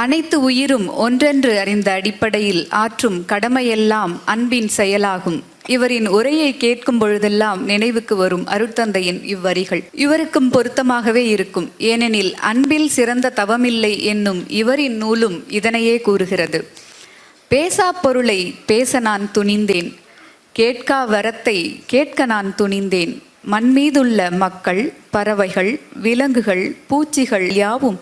அனைத்து உயிரும் ஒன்றென்று அறிந்த அடிப்படையில் ஆற்றும் கடமையெல்லாம் அன்பின் செயலாகும். இவரின் உரையை கேட்கும் பொழுதெல்லாம் நினைவுக்கு வரும் அருட்தந்தையின் இவ்வரிகள் இவருக்கும் பொருத்தமாகவே இருக்கும். ஏனெனில் அன்பில் சிறந்த தவமில்லை என்னும் இவரின் நூலும் இதனையே கூறுகிறது. பேசா பொருளை பேச நான் துணிந்தேன், கேட்கா வரத்தை கேட்க நான் துணிந்தேன். மண்மீதுள்ள மக்கள், பறவைகள், விலங்குகள், பூச்சிகள் யாவும்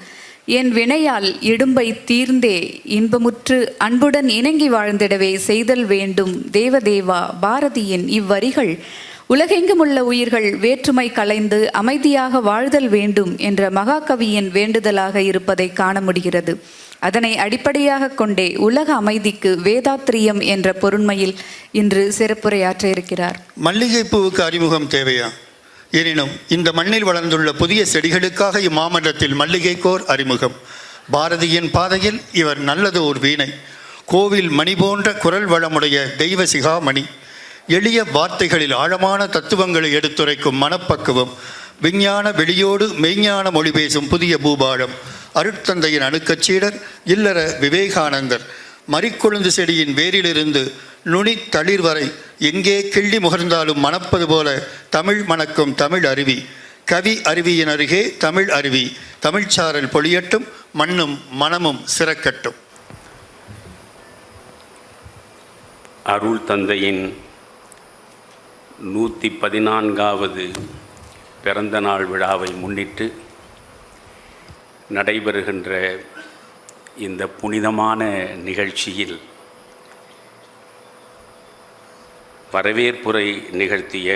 என் வினையால் இடும்பை தீர்ந்தே இன்பமுற்று அன்புடன் இணங்கி வாழ்ந்திடவே செய்தல் வேண்டும். தேவதேவா பாரதியின் இவ்வரிகள் உலகெங்கும் உள்ள உயிர்கள் வேற்றுமை களைந்து அமைதியாக வாழ்தல் வேண்டும் என்ற மகாகவியின் வேண்டுதலாக இருப்பதை காண முடிகிறது. அதனை அடிப்படையாக கொண்டே உலக அமைதிக்கு வேதாத்திரியம் என்ற பொருண்மையில் இன்று சிறப்புரையாற்ற இருக்கிறார். மல்லிகைப்பூவுக்கு அறிமுகம் தேவையா? எனினும் இந்த மண்ணில் வளர்ந்துள்ள புதிய செடிகளுக்காக இம்மாமன்றத்தில் மல்லிகைக்கோர் அறிமுகம். பாரதியின் பாதையில் இவர் நல்லது ஒரு வீணை, கோவில் மணி போன்ற குரல் வளமுடைய தெய்வ சிகாமணி, எளிய வார்த்தைகளில் ஆழமான தத்துவங்களை எடுத்துரைக்கும் மனப்பக்குவம், விஞ்ஞான வெளியோடு மெய்ஞான மொழி பேசும் புதிய பூபாலம், அருட்தந்தையின் அணுக்கச்சீடர் இல்லற விவேகானந்தர், மறிக்கொழுந்து செடியின் வேரிலிருந்து நுனி தளிர் வரை எங்கே கிள்ளி முகர்ந்தாலும் மணப்பது போல தமிழ் மணக்கும் தமிழ் அருவி, கவி அருவியின் அருகே தமிழ் அருவி, தமிழ்ச்சாரல் பொழியட்டும், மண்ணும் மனமும் சிறக்கட்டும். அருள் தந்தையின் 114வது பிறந்த நாள் விழாவை முன்னிட்டு நடைபெறுகின்ற இந்த புனிதமான நிகழ்ச்சியில் வரவேற்புரை நிகழ்த்திய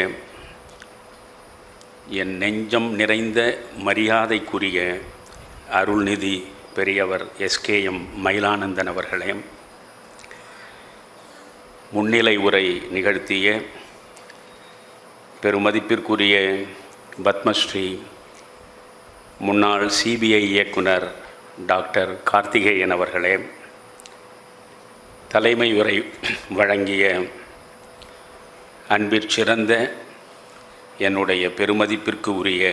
என் நெஞ்சம் நிறைந்த மரியாதைக்குரிய அருள்நிதி பெரியவர் SKM மயிலானந்தன் அவர்களே, முன்னிலை உரை நிகழ்த்திய பெருமதிப்பிற்குரிய பத்மஸ்ரீ முன்னாள் CBI இயக்குனர் டாக்டர் கார்த்திகேயன் அவர்களே, தலைமை உரை வழங்கிய அன்பிற்சிறந்த என்னுடைய பெருமதிப்பிற்கு உரிய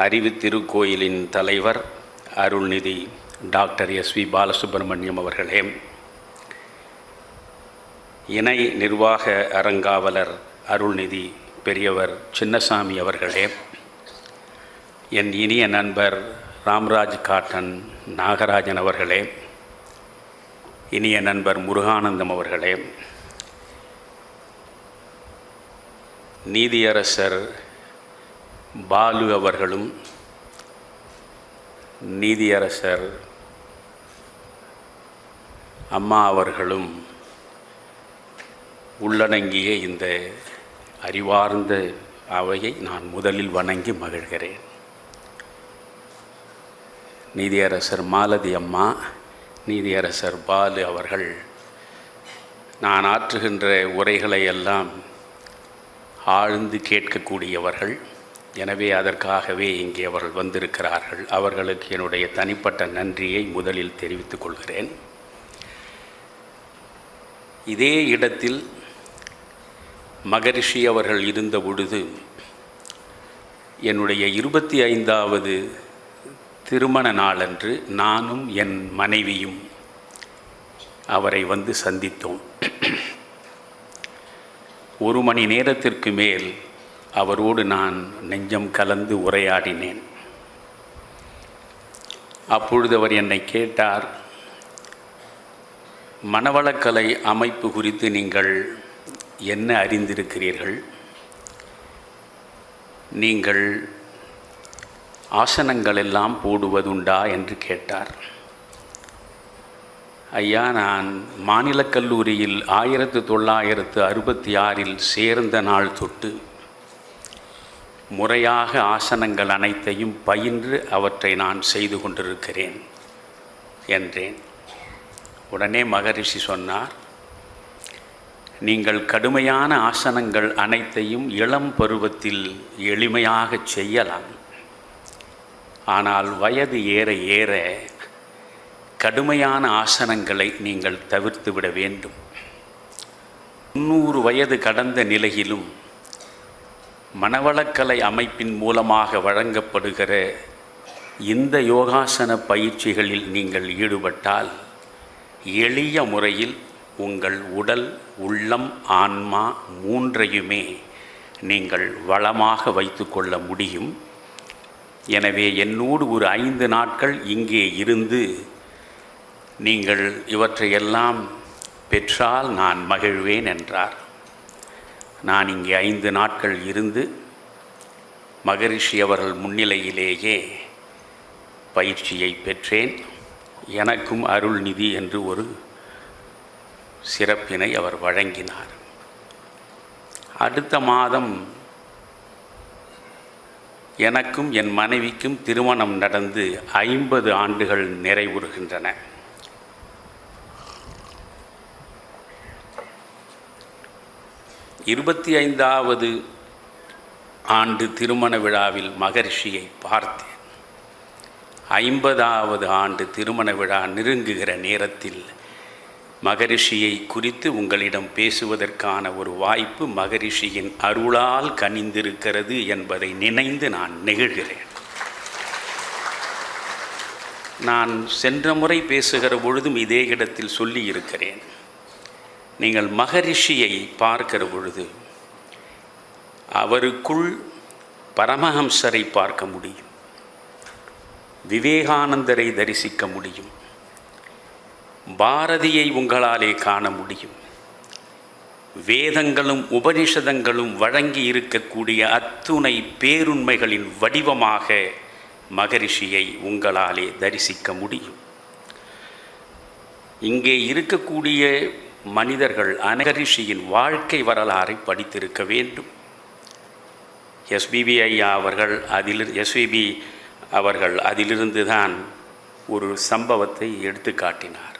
அறிவு திருக்கோயிலின் தலைவர் அருள்நிதி டாக்டர் SV பாலசுப்ரமணியம் அவர்களே, இணை நிர்வாக அறங்காவலர் அருள்நிதி பெரியவர் சின்னசாமி அவர்களே, என் இனிய நண்பர் ராம்ராஜ் காட்டன் நாகராஜன் அவர்களே, இனிய நண்பர் முருகானந்தம் அவர்களே, நீதியரசர் பாலு அவர்களும் நீதியரசர் அம்மா அவர்களும் உள்ளடங்கிய இந்த அறிவார்ந்த அவையை நான் முதலில் வணங்கி மகிழ்கிறேன். நீதியரசர் மாலதி அம்மா, நீதியரசர் பாலு அவர்கள் நான் ஆற்றுகின்ற உரைகளை எல்லாம் ஆழ்ந்து கேட்கக்கூடியவர்கள். எனவே அதற்காகவே இங்கே அவர்கள் வந்திருக்கிறார்கள். அவர்களுக்கு என்னுடைய தனிப்பட்ட நன்றியை முதலில் தெரிவித்துக் கொள்கிறேன். இதே இடத்தில் மகரிஷி அவர்கள் இருந்த பொழுது என்னுடைய 25வது திருமண நாளன்று நானும் என் மனைவியும் அவரை வந்து சந்தித்தோம். 1 மணி நேரத்திற்கு மேல் அவரோடு நான் நெஞ்சம் கலந்து உரையாடினேன். அப்பொழுது அவர் என்னை கேட்டார், மனவளக்கலை அமைப்பு குறித்து நீங்கள் என்ன அறிந்திருக்கிறீர்கள்? நீங்கள் ஆசனங்கள் எல்லாம் போடுவதுண்டா என்று கேட்டார். ஐயா, நான் மாநிலக் கல்லூரியில் 1966 சேர்ந்த நாள் தொட்டு முறையாக ஆசனங்கள் அனைத்தையும் பயின்று அவற்றை நான் செய்து கொண்டிருக்கிறேன் என்றேன். உடனே மகரிஷி சொன்னார், நீங்கள் கடுமையான ஆசனங்கள் அனைத்தையும் இளம் பருவத்தில் எளிமையாக செய்யலாம். ஆனால் வயது ஏற ஏற கடுமையான ஆசனங்களை நீங்கள் தவிர்த்து விட வேண்டும். 90 வயது கடந்த நிலையிலும் மனவளக்கலை அமைப்பின் மூலமாக வழங்கப்படுகிற இந்த யோகாசன பயிற்சிகளில் நீங்கள் ஈடுபட்டால் எளிய முறையில் உங்கள் உடல், உள்ளம், ஆன்மா மூன்றையுமே நீங்கள் வளமாக வைத்து கொள்ள முடியும். எனவே என்னோடு ஒரு 5 நாட்கள் இங்கே இருந்து நீங்கள் இவற்றையெல்லாம் பெற்றால் நான் மகிழ்வேன் என்றார். நான் இங்கே 5 நாட்கள் இருந்து மகரிஷி அவர்கள் முன்னிலையிலேயே பயிற்சியை பெற்றேன். எனக்கும் அருள்நிதி என்று ஒரு சிறப்பினை அவர் வழங்கினார். அடுத்த மாதம் எனக்கும் என் மனைவிக்கும் திருமணம் நடந்து 50 ஆண்டுகள் நிறைவுறுகின்றன. இருபத்தி 5வது ஆண்டு திருமண விழாவில் மகரிஷியை பார்த்தேன். 50வது ஆண்டு திருமண விழா நெருங்குகிற நேரத்தில் மகரிஷியை குறித்து உங்களிடம் பேசுவதற்கான ஒரு வாய்ப்பு மகரிஷியின் அருளால் கனிந்திருக்கிறது என்பதை நினைந்து நான் நெகிழ்கிறேன். நான் சென்ற முறை பேசுகிற பொழுதும் இதே இடத்தில் சொல்லியிருக்கிறேன். நீங்கள் மகரிஷியை பார்க்கிற பொழுது அவருக்குள் பரமஹம்சரை பார்க்க முடியும், விவேகானந்தரை தரிசிக்க முடியும், பாரதியை உங்களாலே காண முடியும். வேதங்களும் உபனிஷதங்களும் வழங்கி இருக்கக்கூடிய அத்துணை பேருண்மைகளின் வடிவமாக மகரிஷியை உங்களாலே தரிசிக்க முடியும். இங்கே இருக்கக்கூடிய மனிதர்கள் மகரிஷியின் வாழ்க்கை வரலாறை படித்திருக்க வேண்டும். எஸ்பிபி ஐயா அவர்கள் அதிலிருந்து தான் ஒரு சம்பவத்தை எடுத்து காட்டினார்.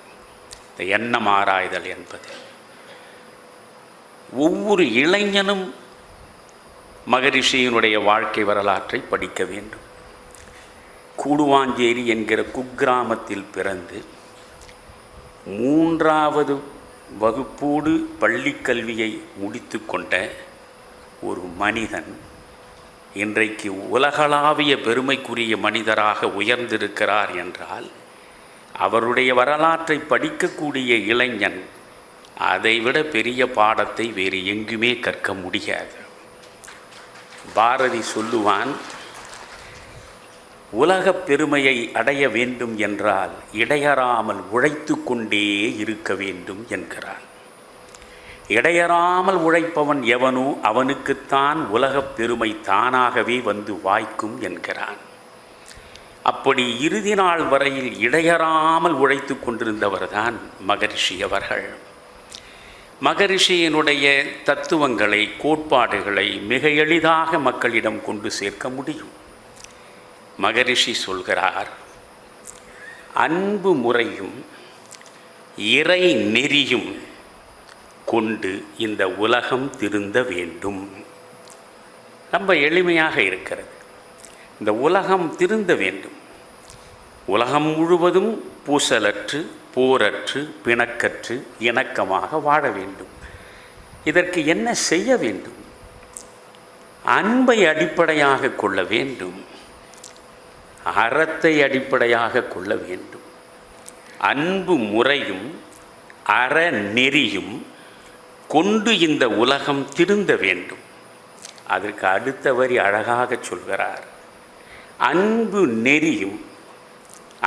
இந்த எண்ணம் ஆராய்தல் என்பது ஒவ்வொரு இளைஞனும் மகரிஷியினுடைய வாழ்க்கை வரலாற்றை படிக்க வேண்டும். கூடுவாஞ்சேரி என்கிற குக்கிராமத்தில் பிறந்து 3வது வகுப்போடு பள்ளிக்கல்வியை முடித்து கொண்ட ஒரு மனிதன் இன்றைக்கு உலகளாவிய பெருமைக்குரிய மனிதராக உயர்ந்திருக்கிறார் என்றால் அவருடைய வரலாற்றை படிக்கக்கூடிய இளைஞன் அதைவிட பெரிய பாடத்தை வேறு எங்குமே கற்க முடியாது. பாரதி சொல்லுவான், உலகப் பெருமையை அடைய வேண்டும் என்றால் இடையறாமல் உழைத்து கொண்டே இருக்க வேண்டும் என்கிறான். இடையறாமல் உழைப்பவன் எவனோ அவனுக்குத்தான் உலகப் பெருமை தானாகவே வந்து வாய்க்கும் என்கிறான். அப்படி இறுதி நாள் வரையில் இடையறாமல் உழைத்து கொண்டிருந்தவர்தான் மகரிஷி அவர்கள். மகரிஷியினுடைய தத்துவங்களை, கோட்பாடுகளை மிக எளிதாக மக்களிடம் கொண்டு சேர்க்க முடியும். மகரிஷி சொல்கிறார், அன்பு முறையும் இறை நெறியும் கொண்டு இந்த உலகம் திருந்த வேண்டும். ரொம்ப எளிமையாக இருக்கிறது. இந்த உலகம் திருந்த வேண்டும். உலகம் முழுவதும் பூசலற்று, போரற்று, பிணக்கற்று, இணக்கமாக வாழ வேண்டும். இதற்கு என்ன செய்ய வேண்டும்? அன்பை அடிப்படையாக கொள்ள வேண்டும். அறத்தை அடிப்படையாக கொள்ள வேண்டும். அன்பு முறையும் அறநெறியும் கொண்டு இந்த உலகம் திருந்த வேண்டும். அதற்கு அடுத்த வரி அழகாக சொல்கிறார், அன்பு நெறியும்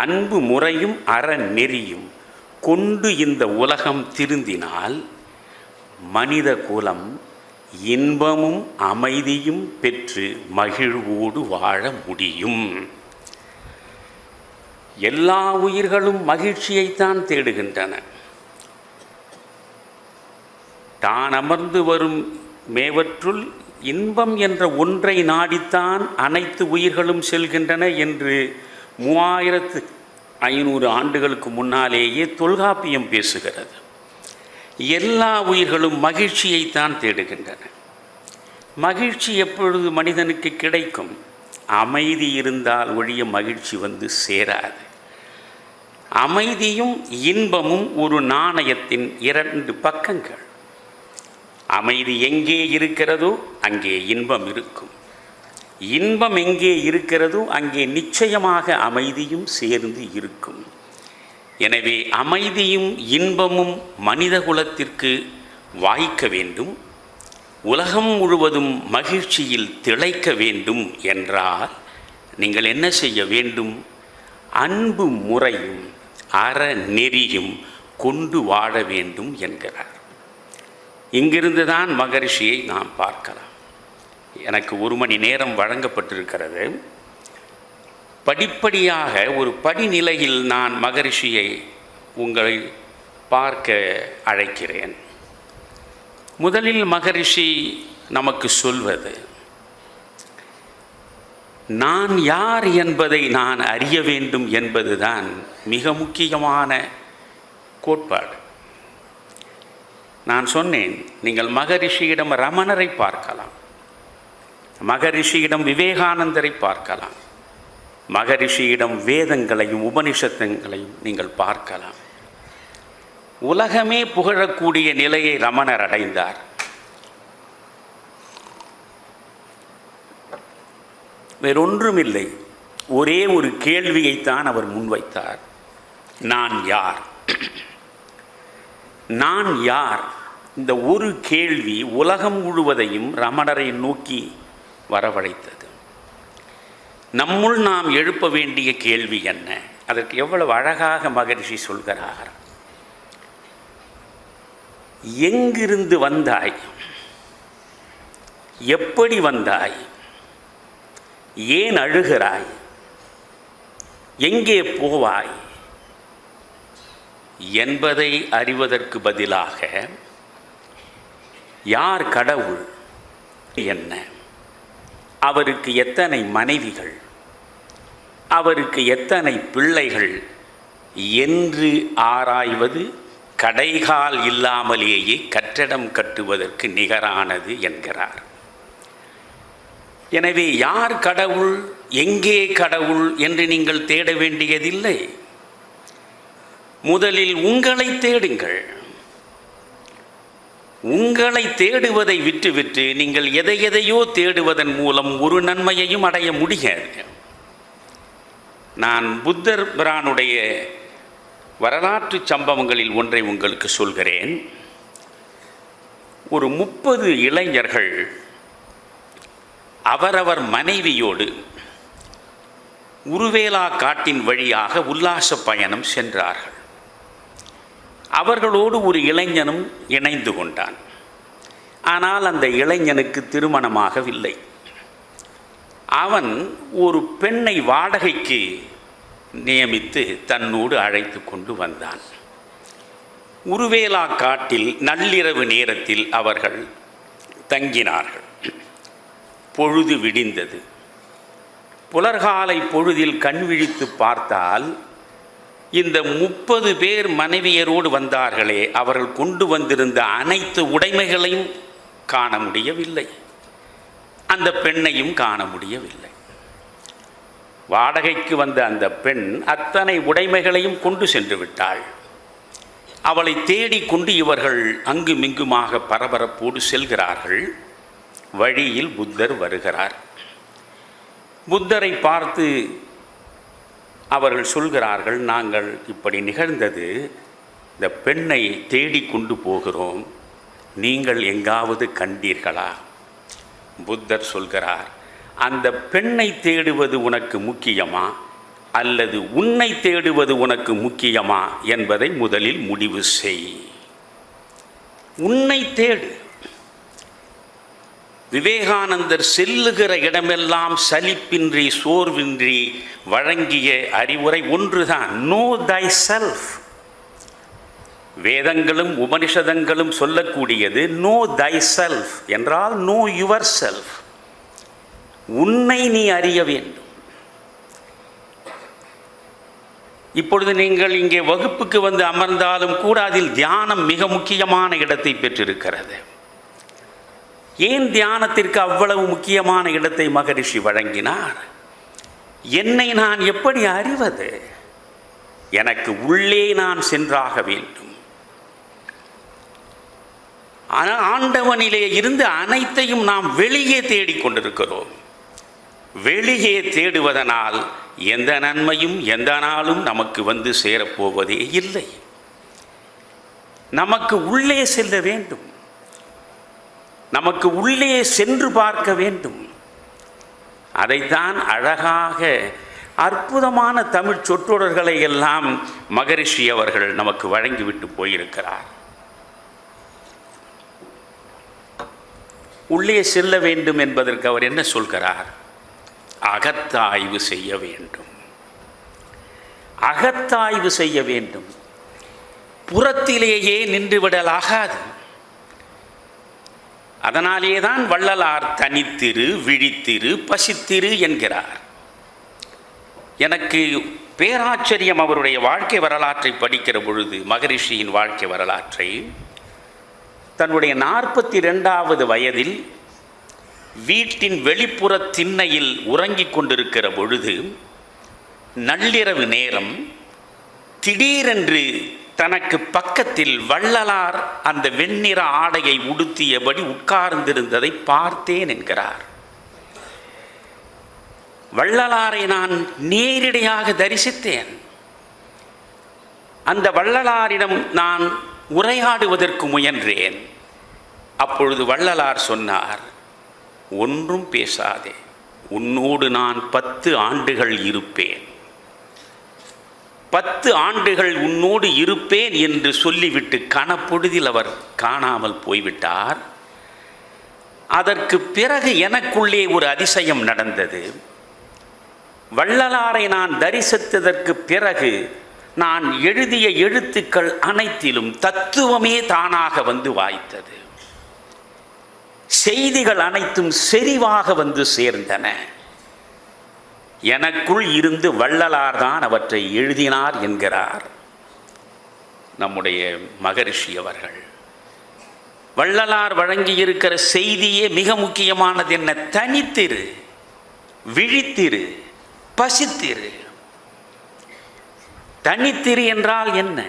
அன்பு முறையும் அறநெறியும் கொண்டு இந்த உலகம் திருந்தினால் மனித குலம் இன்பமும் அமைதியும் பெற்று மகிழ்வோடு வாழ முடியும். எல்லா உயிர்களும் மகிழ்ச்சியைத்தான் தேடுகின்றன. தான் அமர்ந்து வரும் மேவற்றுள் இன்பம் என்ற ஒன்றை நாடித்தான் அனைத்து உயிர்களும் செல்கின்றன என்று 3500 ஆண்டுகளுக்கு முன்னாலேயே தொல்காப்பியம் பேசுகிறது. எல்லா உயிர்களும் மகிழ்ச்சியைத்தான் தேடுகின்றன. மகிழ்ச்சி எப்பொழுது மனிதனுக்கு கிடைக்கும்? அமைதி இருந்தால் ஒழிய மகிழ்ச்சி வந்து சேராது. அமைதியும் இன்பமும் ஒரு நாணயத்தின் 2 பக்கங்கள். அமைதி எங்கே இருக்கிறதோ அங்கே இன்பம் இருக்கும். இன்பம் எங்கே இருக்கிறதோ அங்கே நிச்சயமாக அமைதியும் சேர்ந்து இருக்கும். எனவே அமைதியும் இன்பமும் மனித குலத்திற்கு வாய்க்க வேண்டும், உலகம் முழுவதும் மகிழ்ச்சியில் திளைக்க வேண்டும் என்றால் நீங்கள் என்ன செய்ய வேண்டும்? அன்பு முறையும் அறநெறியும் கொண்டு வாழ வேண்டும் என்கிறார். இங்கிருந்து தான் மகரிஷியை நாம் பார்க்கலாம். எனக்கு 1 மணி நேரம் வழங்கப்பட்டிருக்கிறது. படிப்படியாக ஒரு படிநிலையில் நான் மகரிஷியை உங்களை பார்க்க அழைக்கிறேன். முதலில் மகரிஷி நமக்கு சொல்வது, நான் யார் என்பதை நான் அறிய வேண்டும் என்பதுதான் மிக முக்கியமான கோட்பாடு. நான் சொன்னேன், நீங்கள் மகரிஷியிடம் ரமணரை பார்க்கலாம், மகரிஷியிடம் விவேகானந்தரை பார்க்கலாம், மகரிஷியிடம் வேதங்களையும் உபனிஷத்துங்களையும் நீங்கள் பார்க்கலாம். உலகமே புகழக்கூடிய நிலையை ரமணர் அடைந்தார். வேறொன்றுமில்லை, ஒரே ஒரு கேள்வியைத்தான் அவர் முன்வைத்தார். நான் யார்? நான் யார்? இந்த ஒரு கேள்வி உலகம் முழுவதையும் ரமணரை நோக்கி வரவழைத்தது. நம்முள் நாம் எழுப்ப வேண்டிய கேள்வி என்ன? அதற்கு எவ்வளவு அழகாக மகரிஷி சொல்கிறார். எங்கிருந்து வந்தாய்? எப்படி வந்தாய்? ஏன் அழுகிறாய்? எங்கே போவாய் என்பதை அறிவதற்கு பதிலாக யார் கடவுள், என்ன, அவருக்கு எத்தனை மனைவிகள், அவருக்கு எத்தனை பிள்ளைகள் என்று ஆராய்வது கடைகால் இல்லாமலேயே கட்டடம் கட்டுவதற்கு நிகரானது என்கிறார். எனவே யார் கடவுள், எங்கே கடவுள் என்று நீங்கள் தேட வேண்டியதில்லை. முதலில் உங்களை தேடுங்கள். உங்களை தேடுவதை விட்டுவிட்டு நீங்கள் எதையோ தேடுவதன் மூலம் ஒரு நன்மையையும் அடைய முடியாது. நான் புத்தர் பிரானுடைய வரலாற்று சம்பவங்களில் ஒன்றை உங்களுக்கு சொல்கிறேன். ஒரு 30 இளைஞர்கள் அவரவர் மனைவியோடு உருவேலா காட்டின் வழியாக உல்லாச பயணம் சென்றார்கள். அவர்களோடு ஒரு இளைஞனும் இணைந்து கொண்டான். ஆனால் அந்த இளைஞனுக்கு திருமணமாகவில்லை. அவன் ஒரு பெண்ணை வாடகைக்கு நியமித்து தன்னோடு அழைத்து கொண்டு வந்தான். உருவேலா காட்டில் நள்ளிரவு நேரத்தில் அவர்கள் தங்கினார்கள். பொழுது விடிந்தது. புலர்காலை பொழுதில் கண் விழித்து பார்த்தால் இந்த 30 பேர் மனைவியரோடு வந்தார்களே, அவர்கள் கொண்டு வந்திருந்த அனைத்து உடைமைகளையும் காண முடியவில்லை. அந்த பெண்ணையும் காண முடியவில்லை. வாடகைக்கு வந்த அந்த பெண் அத்தனை உடைமைகளையும் கொண்டு சென்று விட்டாள். அவளை தேடிக்கொண்டு இவர்கள் அங்குமிங்குமாக பரபரப்போடு செல்கிறார்கள். வழியில் புத்தர் வருகிறார். புத்தரை பார்த்து அவர்கள் சொல்கிறார்கள், நாங்கள் இப்படி நிகழ்ந்தது, இந்த பெண்ணை தேடிக்கொண்டு போகிறோம், நீங்கள் எங்காவது கண்டீர்களா? புத்தர் சொல்கிறார், அந்த பெண்ணை தேடுவது உனக்கு முக்கியமா அல்லது உன்னை தேடுவது உனக்கு முக்கியமா என்பதை முதலில் முடிவு செய். உன்னை தேடு. விவேகானந்தர் செல்லுகிற இடமெல்லாம் சலிப்பின்றி சோர்வின்றி வழங்கிய அறிவுரை ஒன்றுதான், நோ தை செல்ஃப். வேதங்களும் உபனிஷதங்களும் சொல்லக்கூடியது நோ தை செல்ஃப் என்றால் நோ யுவர் செல்ஃப். உன்னை நீ அறிய வேண்டும். இப்பொழுது நீங்கள் இங்கே வகுப்புக்கு வந்து அமர்ந்தாலும் கூட அதில் தியானம் மிக முக்கியமான இடத்தை பெற்றிருக்கிறது. ஏன் தியானத்திற்கு அவ்வளவு முக்கியமான இடத்தை மகரிஷி வழங்கினார்? என்னை நான் எப்படி அறிவது? எனக்கு உள்ளே நான் சென்றாக வேண்டும். ஆனால் ஆண்டவனிலே இருந்து அனைத்தையும் நாம் வெளியே தேடிக்கொண்டிருக்கிறோம். வெளியே தேடுவதனால் எந்த நன்மையும் எந்த நாளும் நமக்கு வந்து சேரப்போவதே இல்லை. நமக்கு உள்ளே செல்ல வேண்டும், நமக்கு உள்ளே சென்று பார்க்க வேண்டும். அதைத்தான் அழகாக அற்புதமான தமிழ் சொற்றொடர்களை எல்லாம் மகரிஷி அவர்கள் நமக்கு வழங்கிவிட்டு போயிருக்கிறார். உள்ளே செல்ல வேண்டும் என்பதற்கு அவர் என்ன சொல்கிறார்? அகத்தாய்வு செய்ய வேண்டும், அகத்தாய்வு செய்ய வேண்டும். புறத்திலேயே நின்றுவிடலாகாது. அதனாலேதான் வள்ளலார் தனித்திரு, விழித்திரு, பசித்திரு என்கிறார். எனக்கு பேராச்சரியம் அவருடைய வாழ்க்கை வரலாற்றை படிக்கிற பொழுது, மகரிஷியின் வாழ்க்கை வரலாற்றை. தன்னுடைய 42வது வயதில் வீட்டின் வெளிப்புற திண்ணையில் உறங்கிக் கொண்டிருக்கிற பொழுது நள்ளிரவு நேரம் திடீரென்று தனக்கு பக்கத்தில் வள்ளலார் அந்த வெண்ணிற ஆடையை உடுத்தியபடி உட்கார்ந்திருந்ததை பார்த்தேன் என்கிறார். வள்ளலாரை நான் நேரடியாக தரிசித்தேன். அந்த வள்ளலாரிடம் நான் உரையாடுவதற்கு முயன்றேன். அப்பொழுது வள்ளலார் சொன்னார், ஒன்றும் பேசாதே, உன்னோடு நான் 10 ஆண்டுகள் இருப்பேன், 10 ஆண்டுகள் உன்னோடு இருப்பேன் என்று சொல்லிவிட்டு கணப்பொழுதில் அவர் காணாமல் போய்விட்டார். அதற்கு பிறகு எனக்குள்ளே ஒரு அதிசயம் நடந்தது. வள்ளலாரை நான் தரிசித்ததற்கு பிறகு நான் எழுதிய எழுத்துக்கள் அனைத்திலும் தத்துவமே தானாக வந்து வாய்த்தது. செய்திகள் அனைத்தும் செறிவாக வந்து சேர்ந்தன. எனக்குள் இருந்து வள்ளலார் தான் அவற்றை எழுதினார் என்கிறார் நம்முடைய மகரிஷி அவர்கள். வள்ளலார் வழங்கியிருக்கிற செய்தியே மிக முக்கியமானது என்ன? தனித்திரு, விழித்திரு, பசித்திரு. தனித்திரு என்றால் என்ன?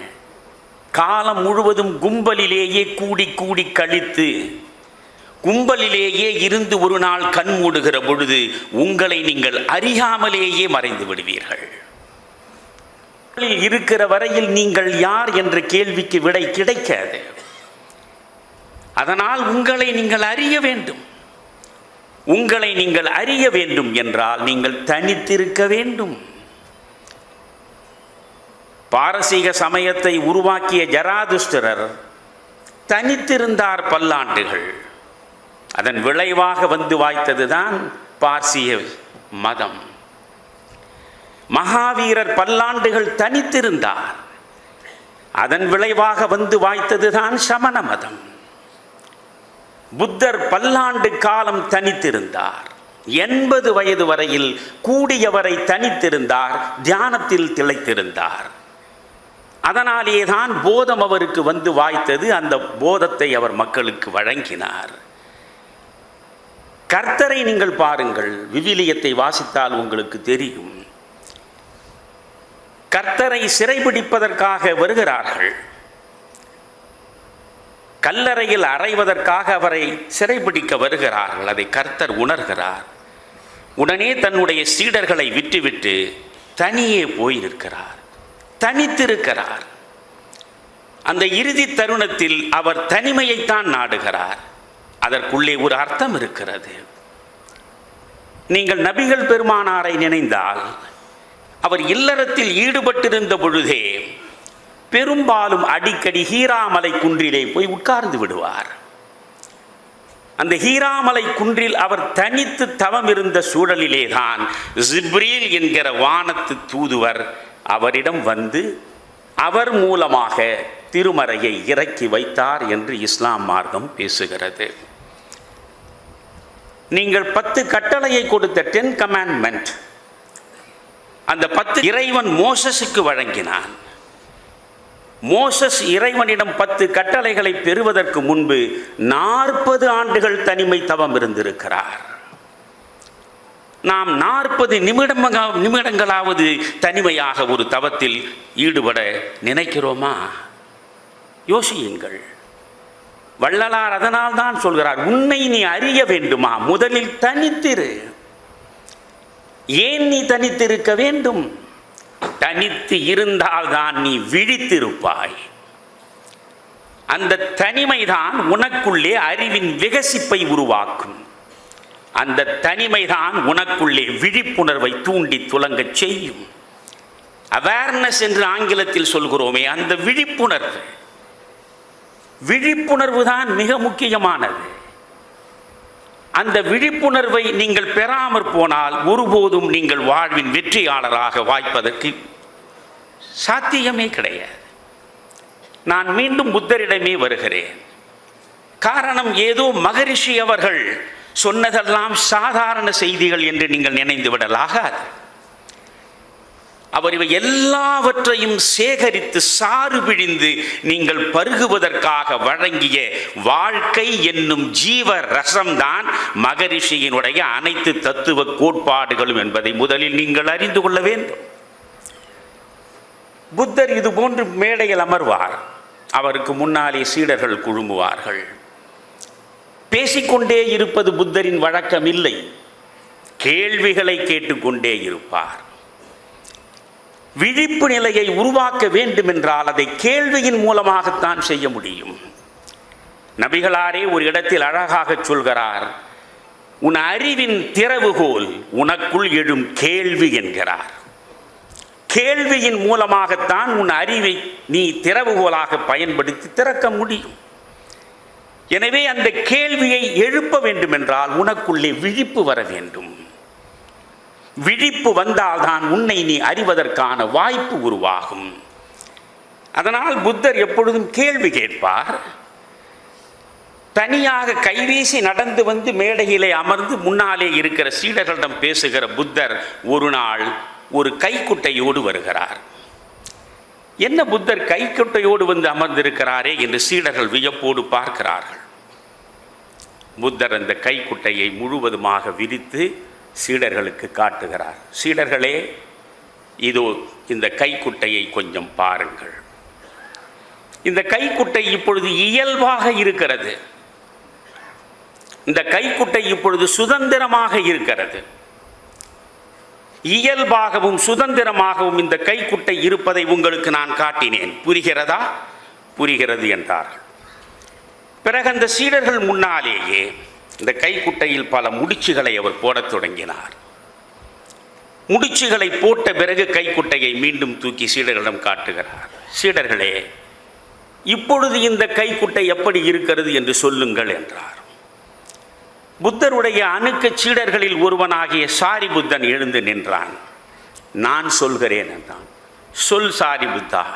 காலம் முழுவதும் கும்பலிலேயே கூடி கூடி கழித்து, கும்பலிலேயே இருந்து ஒரு நாள் கண் மூடுகிற பொழுது உங்களை நீங்கள் அறியாமலேயே மறைந்து விடுவீர்கள். இருக்கிற வரையில் நீங்கள் யார் என்ற கேள்விக்கு விடை கிடைக்காது. அதனால் உங்களை நீங்கள் அறிய வேண்டும். உங்களை நீங்கள் அறிய வேண்டும் என்றால் நீங்கள் தனித்திருக்க வேண்டும். பாரசீக சமயத்தை உருவாக்கிய ஜராதுஷ்டரர் தனித்திருந்தார் பல்லாண்டுகள். அதன் விளைவாக வந்து வாய்த்ததுதான் பார்சிய மதம். மகாவீரர் பல்லாண்டுகள் தனித்திருந்தார். அதன் விளைவாக வந்து வாய்த்ததுதான் சமண மதம். புத்தர் பல்லாண்டு காலம் தனித்திருந்தார். 80 வயது வரையில் கூடியவரை தனித்திருந்தார், தியானத்தில் திளைத்திருந்தார். அதனாலேதான் போதம் அவருக்கு வந்து வாய்த்தது. அந்த போதத்தை அவர் மக்களுக்கு வழங்கினார். கர்த்தரை நீங்கள் பாருங்கள், விவிலியத்தை வாசித்தால் உங்களுக்கு தெரியும். கர்த்தரை சிறைபிடிப்பதற்காக வருகிறார்கள். கல்லறையில் அறைவதற்காக அவரை சிறைபிடிக்க வருகிறார்கள். அதை கர்த்தர் உணர்கிறார். உடனே தன்னுடைய சீடர்களை விட்டுவிட்டு தனியே போய் நிற்கிறார், தனித்திருக்கிறார். அந்த இறுதி தருணத்தில் அவர் தனிமையைத்தான் நாடுகிறார். அதற்குள்ளே ஒரு அர்த்தம் இருக்கிறது. நீங்கள் நபிகள் பெருமானாரை நினைந்தால், அவர் இல்லறத்தில் ஈடுபட்டிருந்த பொழுதே பெரும்பாலும் அடிக்கடி ஹீராமலை குன்றிலே போய் உட்கார்ந்து விடுவார். அந்த ஹீராமலை குன்றில் அவர் தனித்து தவம் இருந்த சூழலிலே தான் ஜிப்ரீல் என்கிற வானத்து தூதுவர் அவரிடம் வந்து அவர் மூலமாக திருமறையை இறக்கி வைத்தார் என்று இஸ்லாம் மார்க்கம் பேசுகிறது. நீங்கள் 10 கட்டளையை கொடுத்த 10 கமாண்ட்மெண்ட், அந்த 10 இறைவன் மோசஸுக்கு வழங்கினான். மோசஸ் இறைவனிடம் 10 கட்டளைகளை பெறுவதற்கு முன்பு 40 ஆண்டுகள் தனிமை தவம் இருந்திருக்கிறார். நாம் 40 நிமிடங்களாவது தனிமையாக ஒரு தவத்தில் ஈடுபட நினைக்கிறோமா? யோசியுங்கள். வள்ளலார் அதனால் தான் சொல்கிறார், உன்னை நீ அறிய வேண்டுமா, முதலில் தனித்திரு. ஏன் நீ தனித்திருக்க வேண்டும்? தனித்து இருந்தால்தான் நீ விழித்திருப்பாய். அந்த தனிமைதான் உனக்குள்ளே அறிவின் விகசிப்பை உருவாக்கும். அந்த தனிமைதான் உனக்குள்ளே விழிப்புணர்வை தூண்டி துலங்கச் செய்யும். அவேர்னஸ் என்று ஆங்கிலத்தில் சொல்கிறோமே, அந்த விழிப்புணர்வு தான் மிக முக்கியமானது. அந்த விழிப்புணர்வை நீங்கள் பெறாமற் போனால் ஒருபோதும் நீங்கள் வாழ்வின் வெற்றியாளராக வாய்ப்பதற்கு சாத்தியமே கிடையாது. நான் மீண்டும் புத்தரிடமே வருகிறேன். காரணம், ஏதோ மகரிஷி அவர்கள் சொன்னதெல்லாம் சாதாரண செய்திகள் என்று நீங்கள் நினைந்து விடலாகாது. அவர் இவை எல்லாவற்றையும் சேகரித்து சாறு பிழிந்து நீங்கள் பருகுவதற்காக வழங்கிய வாழ்க்கை என்னும் ஜீவ ரசம்தான் மகரிஷியினுடைய அனைத்து தத்துவ கோட்பாடுகளும் என்பதை முதலில் நீங்கள் அறிந்து கொள்ள வேண்டும். புத்தர் இது போன்று மேடையில் அமர்வார். அவருக்கு முன்னாலே சீடர்கள் குழுமுவார்கள். பேசிக்கொண்டே இருப்பது புத்தரின் வழக்கம் இல்லை. கேள்விகளை கேட்டுக்கொண்டே இருப்பார். விழிப்பு நிலையை உருவாக்க வேண்டும் என்றால் அதை கேள்வியின் மூலமாகத்தான் செய்ய முடியும். நபிகளாரே ஒரு இடத்தில் அழகாக சொல்கிறார், உன் அறிவின் திறவுகோல் உனக்குள் எழும் கேள்வி என்கிறார். கேள்வியின் மூலமாகத்தான் உன் அறிவை நீ திறவுகோலாக பயன்படுத்தி திறக்க முடியும். எனவே அந்த கேள்வியை எழுப்ப வேண்டும் என்றால் உனக்குள்ளே விழிப்பு வர வேண்டும். விழிப்பு வந்தால்தான் உன்னை நீ அறிவதற்கான வாய்ப்பு உருவாகும். அதனால் புத்தர் எப்பொழுதும் கேள்வி கேட்பார். தனியாக கைவீசி நடந்து வந்து மேடையிலே அமர்ந்து முன்னாலே இருக்கிற சீடர்களிடம் பேசுகிற புத்தர் ஒரு நாள் ஒரு கைக்குட்டையோடு வருகிறார். என்ன புத்தர் கைக்குட்டையோடு வந்து அமர்ந்திருக்கிறாரே என்று சீடர்கள் வியப்போடு பார்க்கிறார்கள். புத்தர் அந்த கைக்குட்டையை முழுவதுமாக விரித்து சீடர்களுக்கு காட்டுகிறார். சீடர்களே, இதோ இந்த கைக்குட்டையை கொஞ்சம் பாருங்கள். இந்த கைக்குட்டை இப்பொழுது இயல்பாக இருக்கிறது. இந்த கைக்குட்டை இப்பொழுது சுதந்திரமாக இருக்கிறது. இயல்பாகவும் சுதந்திரமாகவும் இந்த கைக்குட்டை இருப்பதை உங்களுக்கு நான் காட்டினேன். புரிகிறதா? புரிகிறது என்றார்கள். பிறகு அந்த சீடர்கள் முன்னாலேயே இந்த கைக்குட்டையில் பல முடிச்சுகளை அவர் போடத் தொடங்கினார். முடிச்சுகளை போட்ட பிறகு கைக்குட்டையை மீண்டும் தூக்கி சீடர்களிடம் காட்டுகிறார். சீடர்களே, இப்பொழுது இந்த கைக்குட்டை எப்படி இருக்கிறது என்று சொல்லுங்கள் என்றார். புத்தருடைய அணுக்க சீடர்களில் ஒருவனாகிய சாரிபுத்தன் எழுந்து நின்றான். நான் சொல்கிறேன் என்றான். சொல் சாரிபுத்தா,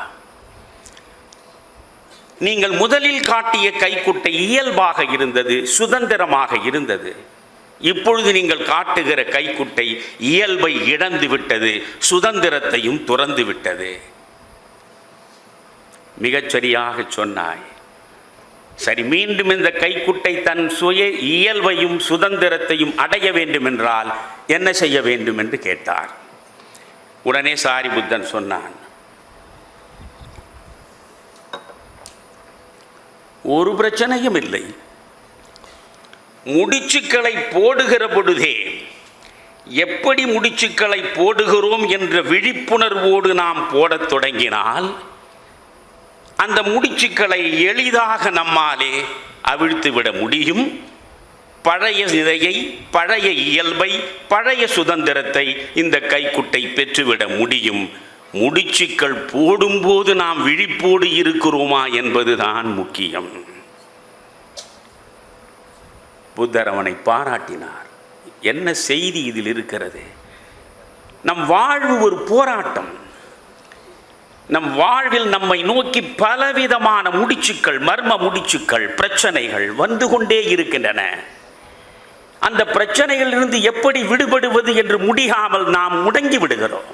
நீங்கள் முதலில் காட்டிய கைக்குட்டை இயல்பாக இருந்தது, சுதந்திரமாக இருந்தது. இப்பொழுது நீங்கள் காட்டுகிற கைக்குட்டை இயல்பை இழந்து விட்டது, சுதந்திரத்தையும் துறந்து விட்டது. மிகச்சரியாக சொன்னாய். சரி, மீண்டும் இந்த கைக்குட்டை தன் சுய இயல்பையும் சுதந்திரத்தையும் அடைய வேண்டும் என்றால் என்ன செய்ய வேண்டும் என்று கேட்டார். உடனே சாரிபுத்தன் சொன்னான், ஒரு பிரச்சனையும் இல்லை. முடிச்சுக்களை போடுகிற பொழுதே எப்படி முடிச்சுக்களை போடுகிறோம் என்ற விழிப்புணர்வோடு நாம் போடத் தொடங்கினால் அந்த முடிச்சுக்களை எளிதாக நம்மாலே அவிழ்த்து விட முடியும். பழைய நிலையை, பழைய இயல்பை, பழைய சுதந்திரத்தை இந்த கைக்குட்டை பெற்றுவிட முடியும். முடிச்சுக்கள் போடும்போது நாம் விழிப்போடு இருக்கிறோமா என்பதுதான் முக்கியம். புத்தர் அவனை பாராட்டினார். என்ன செய்தி இதில் இருக்கிறது? நம் வாழ்வு ஒரு போராட்டம். நம் வாழ்வில் நம்மை நோக்கி பலவிதமான முடிச்சுக்கள், மர்ம முடிச்சுக்கள், பிரச்சனைகள் வந்து கொண்டே இருக்கின்றன. அந்த பிரச்சனைகளிலிருந்து எப்படி விடுபடுவது என்று முடியாமல் நாம் முடங்கி விடுகிறோம்.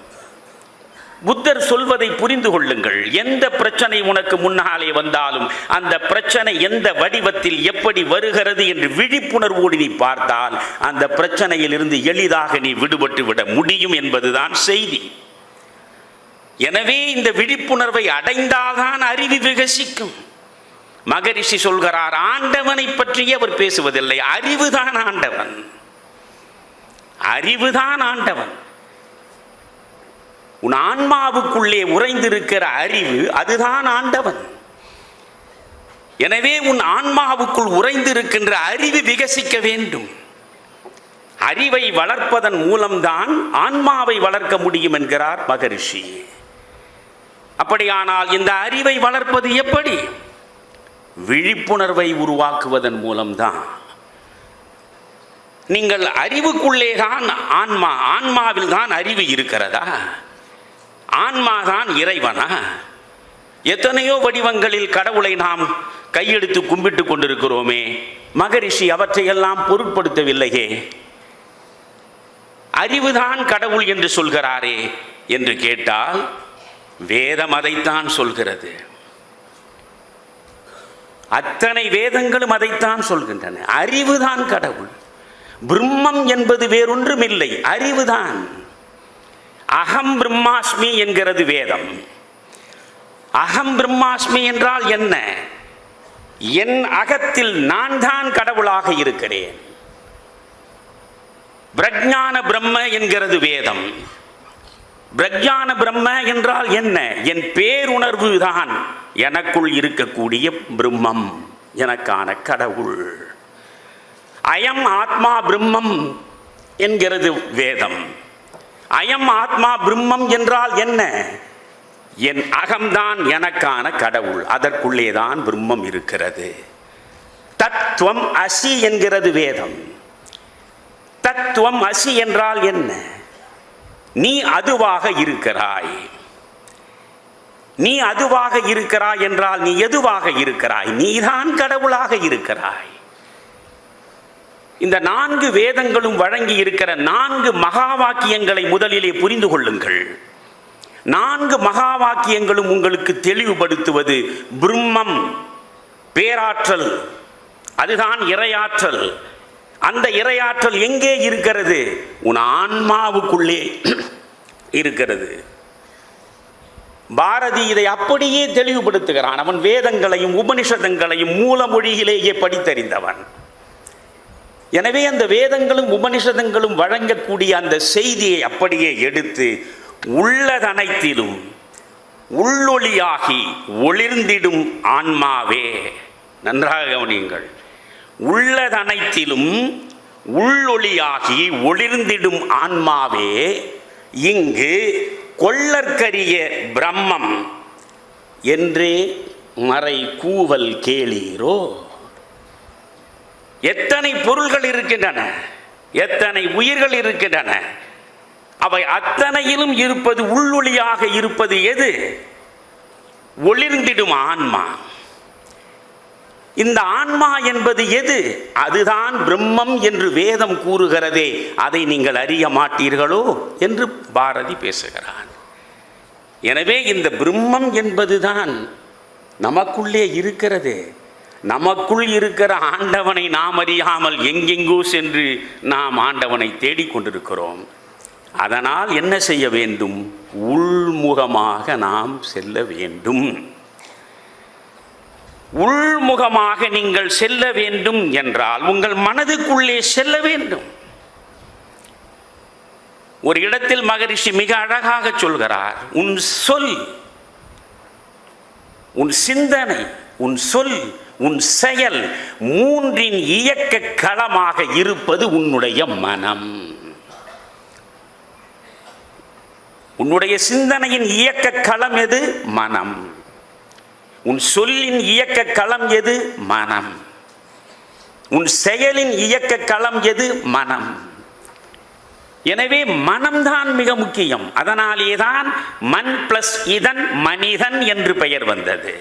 புத்தர் சொல்வதை புரிந்து கொள்ளுங்கள். எந்த பிரச்சனை உனக்கு முன்னாலே வந்தாலும் அந்த பிரச்சனை எந்த வடிவத்தில் எப்படி வருகிறது என்று விழிப்புணர்வோடு நீ பார்த்தால் அந்த பிரச்சனையிலிருந்து எளிதாக நீ விடுபட்டு விட முடியும் என்பதுதான் செய்தி. எனவே இந்த விழிப்புணர்வை அடைந்தால்தான் அறிவு விகசிக்கும். மகரிஷி சொல்கிறார், ஆண்டவனை பற்றியே அவர் பேசுவதில்லை, அறிவுதான் ஆண்டவன். அறிவுதான் ஆண்டவன். உன் ஆன்மாவுக்குள்ளே உறைந்திருக்கிற அறிவு அதுதான் ஆண்டவன். எனவே உன் ஆன்மாவுக்குள் உறைந்திருக்கின்ற அறிவு விகசிக்க வேண்டும். அறிவை வளர்ப்பதன் மூலம்தான் ஆன்மாவை வளர்க்க முடியும் என்கிறார் மகரிஷி. அப்படியானால் இந்த அறிவை வளர்ப்பது எப்படி? விழிப்புணர்வை உருவாக்குவதன் மூலம்தான். நீங்கள் அறிவுக்குள்ளே தான் ஆன்மாவில் தான் அறிவு இருக்கிறதா? ஆன்மாதான் இறைவனா? எத்தனையோ வடிவங்களில் கடவுளை நாம் கையெடுத்து கும்பிட்டு கொண்டிருக்கிறோமே, மகரிஷி அவற்றையெல்லாம் பொருட்படுத்தவில்லையே. அறிவுதான் கடவுள் என்று சொல்கிறாரே என்று கேட்டால் வேதம் அதைத்தான் சொல்கிறது. அத்தனை வேதங்களும் அதைத்தான் சொல்கின்றன. அறிவுதான் கடவுள். பிரம்மம் என்பது வேறொன்றும் இல்லை, அறிவுதான். அகம் பிரம்மாஸ்மி என்கிறது வேதம். அகம் பிரம்மாஸ்மி என்றால் என்ன? என் அகத்தில் நான் தான் கடவுளாக இருக்கிறேன். பிரஜ்ஞான பிரம்ம என்கிறது வேதம். பிரஜ்ஞான பிரம்ம என்றால் என்ன? என் பேருணர்வு தான் எனக்குள் இருக்கக்கூடிய பிரம்மம், எனக்கான கடவுள். அயம் ஆத்மா பிரம்மம் என்கிறது வேதம். அயம் ஆத்மா பிரம்மம் என்றால் என்ன? என் அகம்தான் எனக்கான கடவுள், அதற்குள்ளேதான் பிரம்மம் இருக்கிறது. தத்துவம் அசி என்கிறது வேதம். தத்துவம் அசி என்றால் என்ன? நீ அதுவாக இருக்கிறாய். நீ அதுவாக இருக்கிறாய் என்றால் நீ எதுவாக இருக்கிறாய்? நீதான் கடவுளாக இருக்கிறாய். இந்த 4 வேதங்களும் வழங்கி இருக்கிற 4 மகா வாக்கியங்களை முதலிலே புரிந்து கொள்ளுங்கள். 4 மகா வாக்கியங்களும் உங்களுக்கு தெளிவுபடுத்துவது பிரம்மம், பேராற்றல், அதுதான் இறையாற்றல். அந்த இறையாற்றல் எங்கே இருக்கிறது? உன் ஆன்மாவுக்குள்ளே இருக்கிறது. பாரதி இதை அப்படியே தெளிவுபடுத்துகிறான். அவன் வேதங்களையும் உபனிஷதங்களையும் மூல மொழியிலேயே படித்தறிந்தவன். எனவே அந்த வேதங்களும் உபனிஷதங்களும் வழங்கக்கூடிய அந்த செய்தியை அப்படியே எடுத்து உள்ளதனைத்திலும் உள்ளொளியாகி ஒளிர்ந்திடும் ஆன்மாவே. நன்றாக கவனியுங்கள். உள்ளதனைத்திலும் உள்ளொளியாகி ஒளிர்ந்திடும் ஆன்மாவே, இங்கு கொள்ளற்கரிய பிரம்மம் என்றே மறை கூவல் கேளீரோ. எத்தனை பொருள்கள் இருக்கின்றன, எத்தனை உயிர்கள் இருக்கின்றன. அவை அத்தனையிலும் இருப்பது, உள்ளொளியாக இருப்பது எது? ஒளிர்ந்திடும் ஆன்மா. இந்த ஆன்மா என்பது எது? அதுதான் பிரம்மம் என்று வேதம் கூறுகிறதே, அதை நீங்கள் அறிய மாட்டீர்களோ என்று பாரதி பேசுகிறான். எனவே இந்த பிரம்மம் என்பதுதான் நமக்குள்ளே இருக்கிறது. நமக்குள் இருக்கிற ஆண்டவனை நாம் அறியாமல் எங்கெங்கோ சென்று நாம் ஆண்டவனை தேடிக்கொண்டிருக்கிறோம். அதனால் என்ன செய்ய வேண்டும்? உள்முகமாக நாம் செல்ல வேண்டும். உள்முகமாக நீங்கள் செல்ல வேண்டும் என்றால் உங்கள் மனதுக்குள்ளே செல்ல வேண்டும். ஒரு இடத்தில் மகரிஷி மிக அழகாக சொல்கிறார், உன் சொல், உன் சிந்தனை, உன் சொல், உன் செயல் மூன்றின் இயக்க களமாக இருப்பது உன்னுடைய மனம். உன்னுடைய சிந்தனையின் இயக்க களம் எது? மனம். உன் சொல்லின் இயக்க களம் எது? மனம். உன் செயலின் இயக்க களம் எது? மனம். எனவே மனம்தான் மிக முக்கியம். அதனாலேதான் மண் பிளஸ் இதன் மனிதன் என்று பெயர் வந்தது.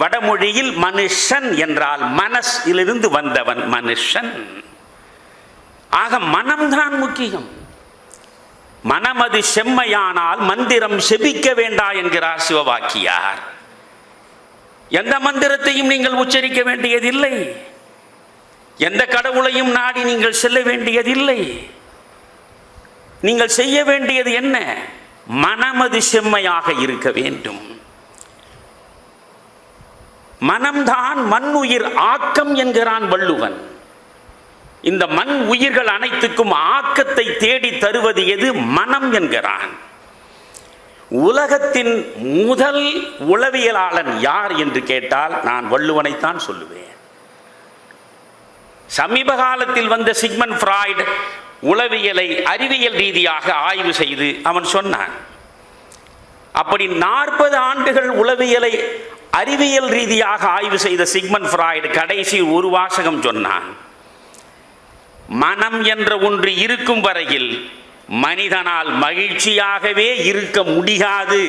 வடமொழியில் மனுஷன் என்றால் மனசிலிருந்து வந்தவன் மனுஷன். ஆக மனம்தான் முக்கியம். மனமது செம்மையானால் மந்திரம் செபிக்க வேண்டா என்கிறார் சிவவாக்கியார். எந்த மந்திரத்தையும் நீங்கள் உச்சரிக்க வேண்டியதில்லை. எந்த கடவுளையும் நாடி நீங்கள் செல்ல வேண்டியதில்லை. நீங்கள் செய்ய வேண்டியது என்ன? மனமது செம்மையாக இருக்க வேண்டும். மனம்தான் மண்ணுயிர் ஆக்கம் என்கிறான் வள்ளுவன். இந்த மண் உயிர்கள் அனைத்துக்கும் ஆக்கத்தை தேடி தருவது எது? மனம் என்கிறான். உலகத்தின் முதல் உளவியலாளன் யார் என்று கேட்டால் நான் வள்ளுவனைத்தான் சொல்லுவேன். சமீப காலத்தில் வந்த சிக்மண்ட் ஃப்ராய்ட் உளவியலை அறிவியல் ரீதியாக ஆய்வு செய்து அவன் சொன்னான். அப்படி 40 ஆண்டுகள் உளவியலை அறிவியல் ரீதியாக ஆய்வு செய்த சிக்மண்ட் ஃப்ராய்ட் கடைசி ஒரு வாசகம் சொன்னான். மனம் என்ற ஒன்று இருக்கும் வரையில் மனிதனால் மகிழ்ச்சியாகவே இருக்க முடியாது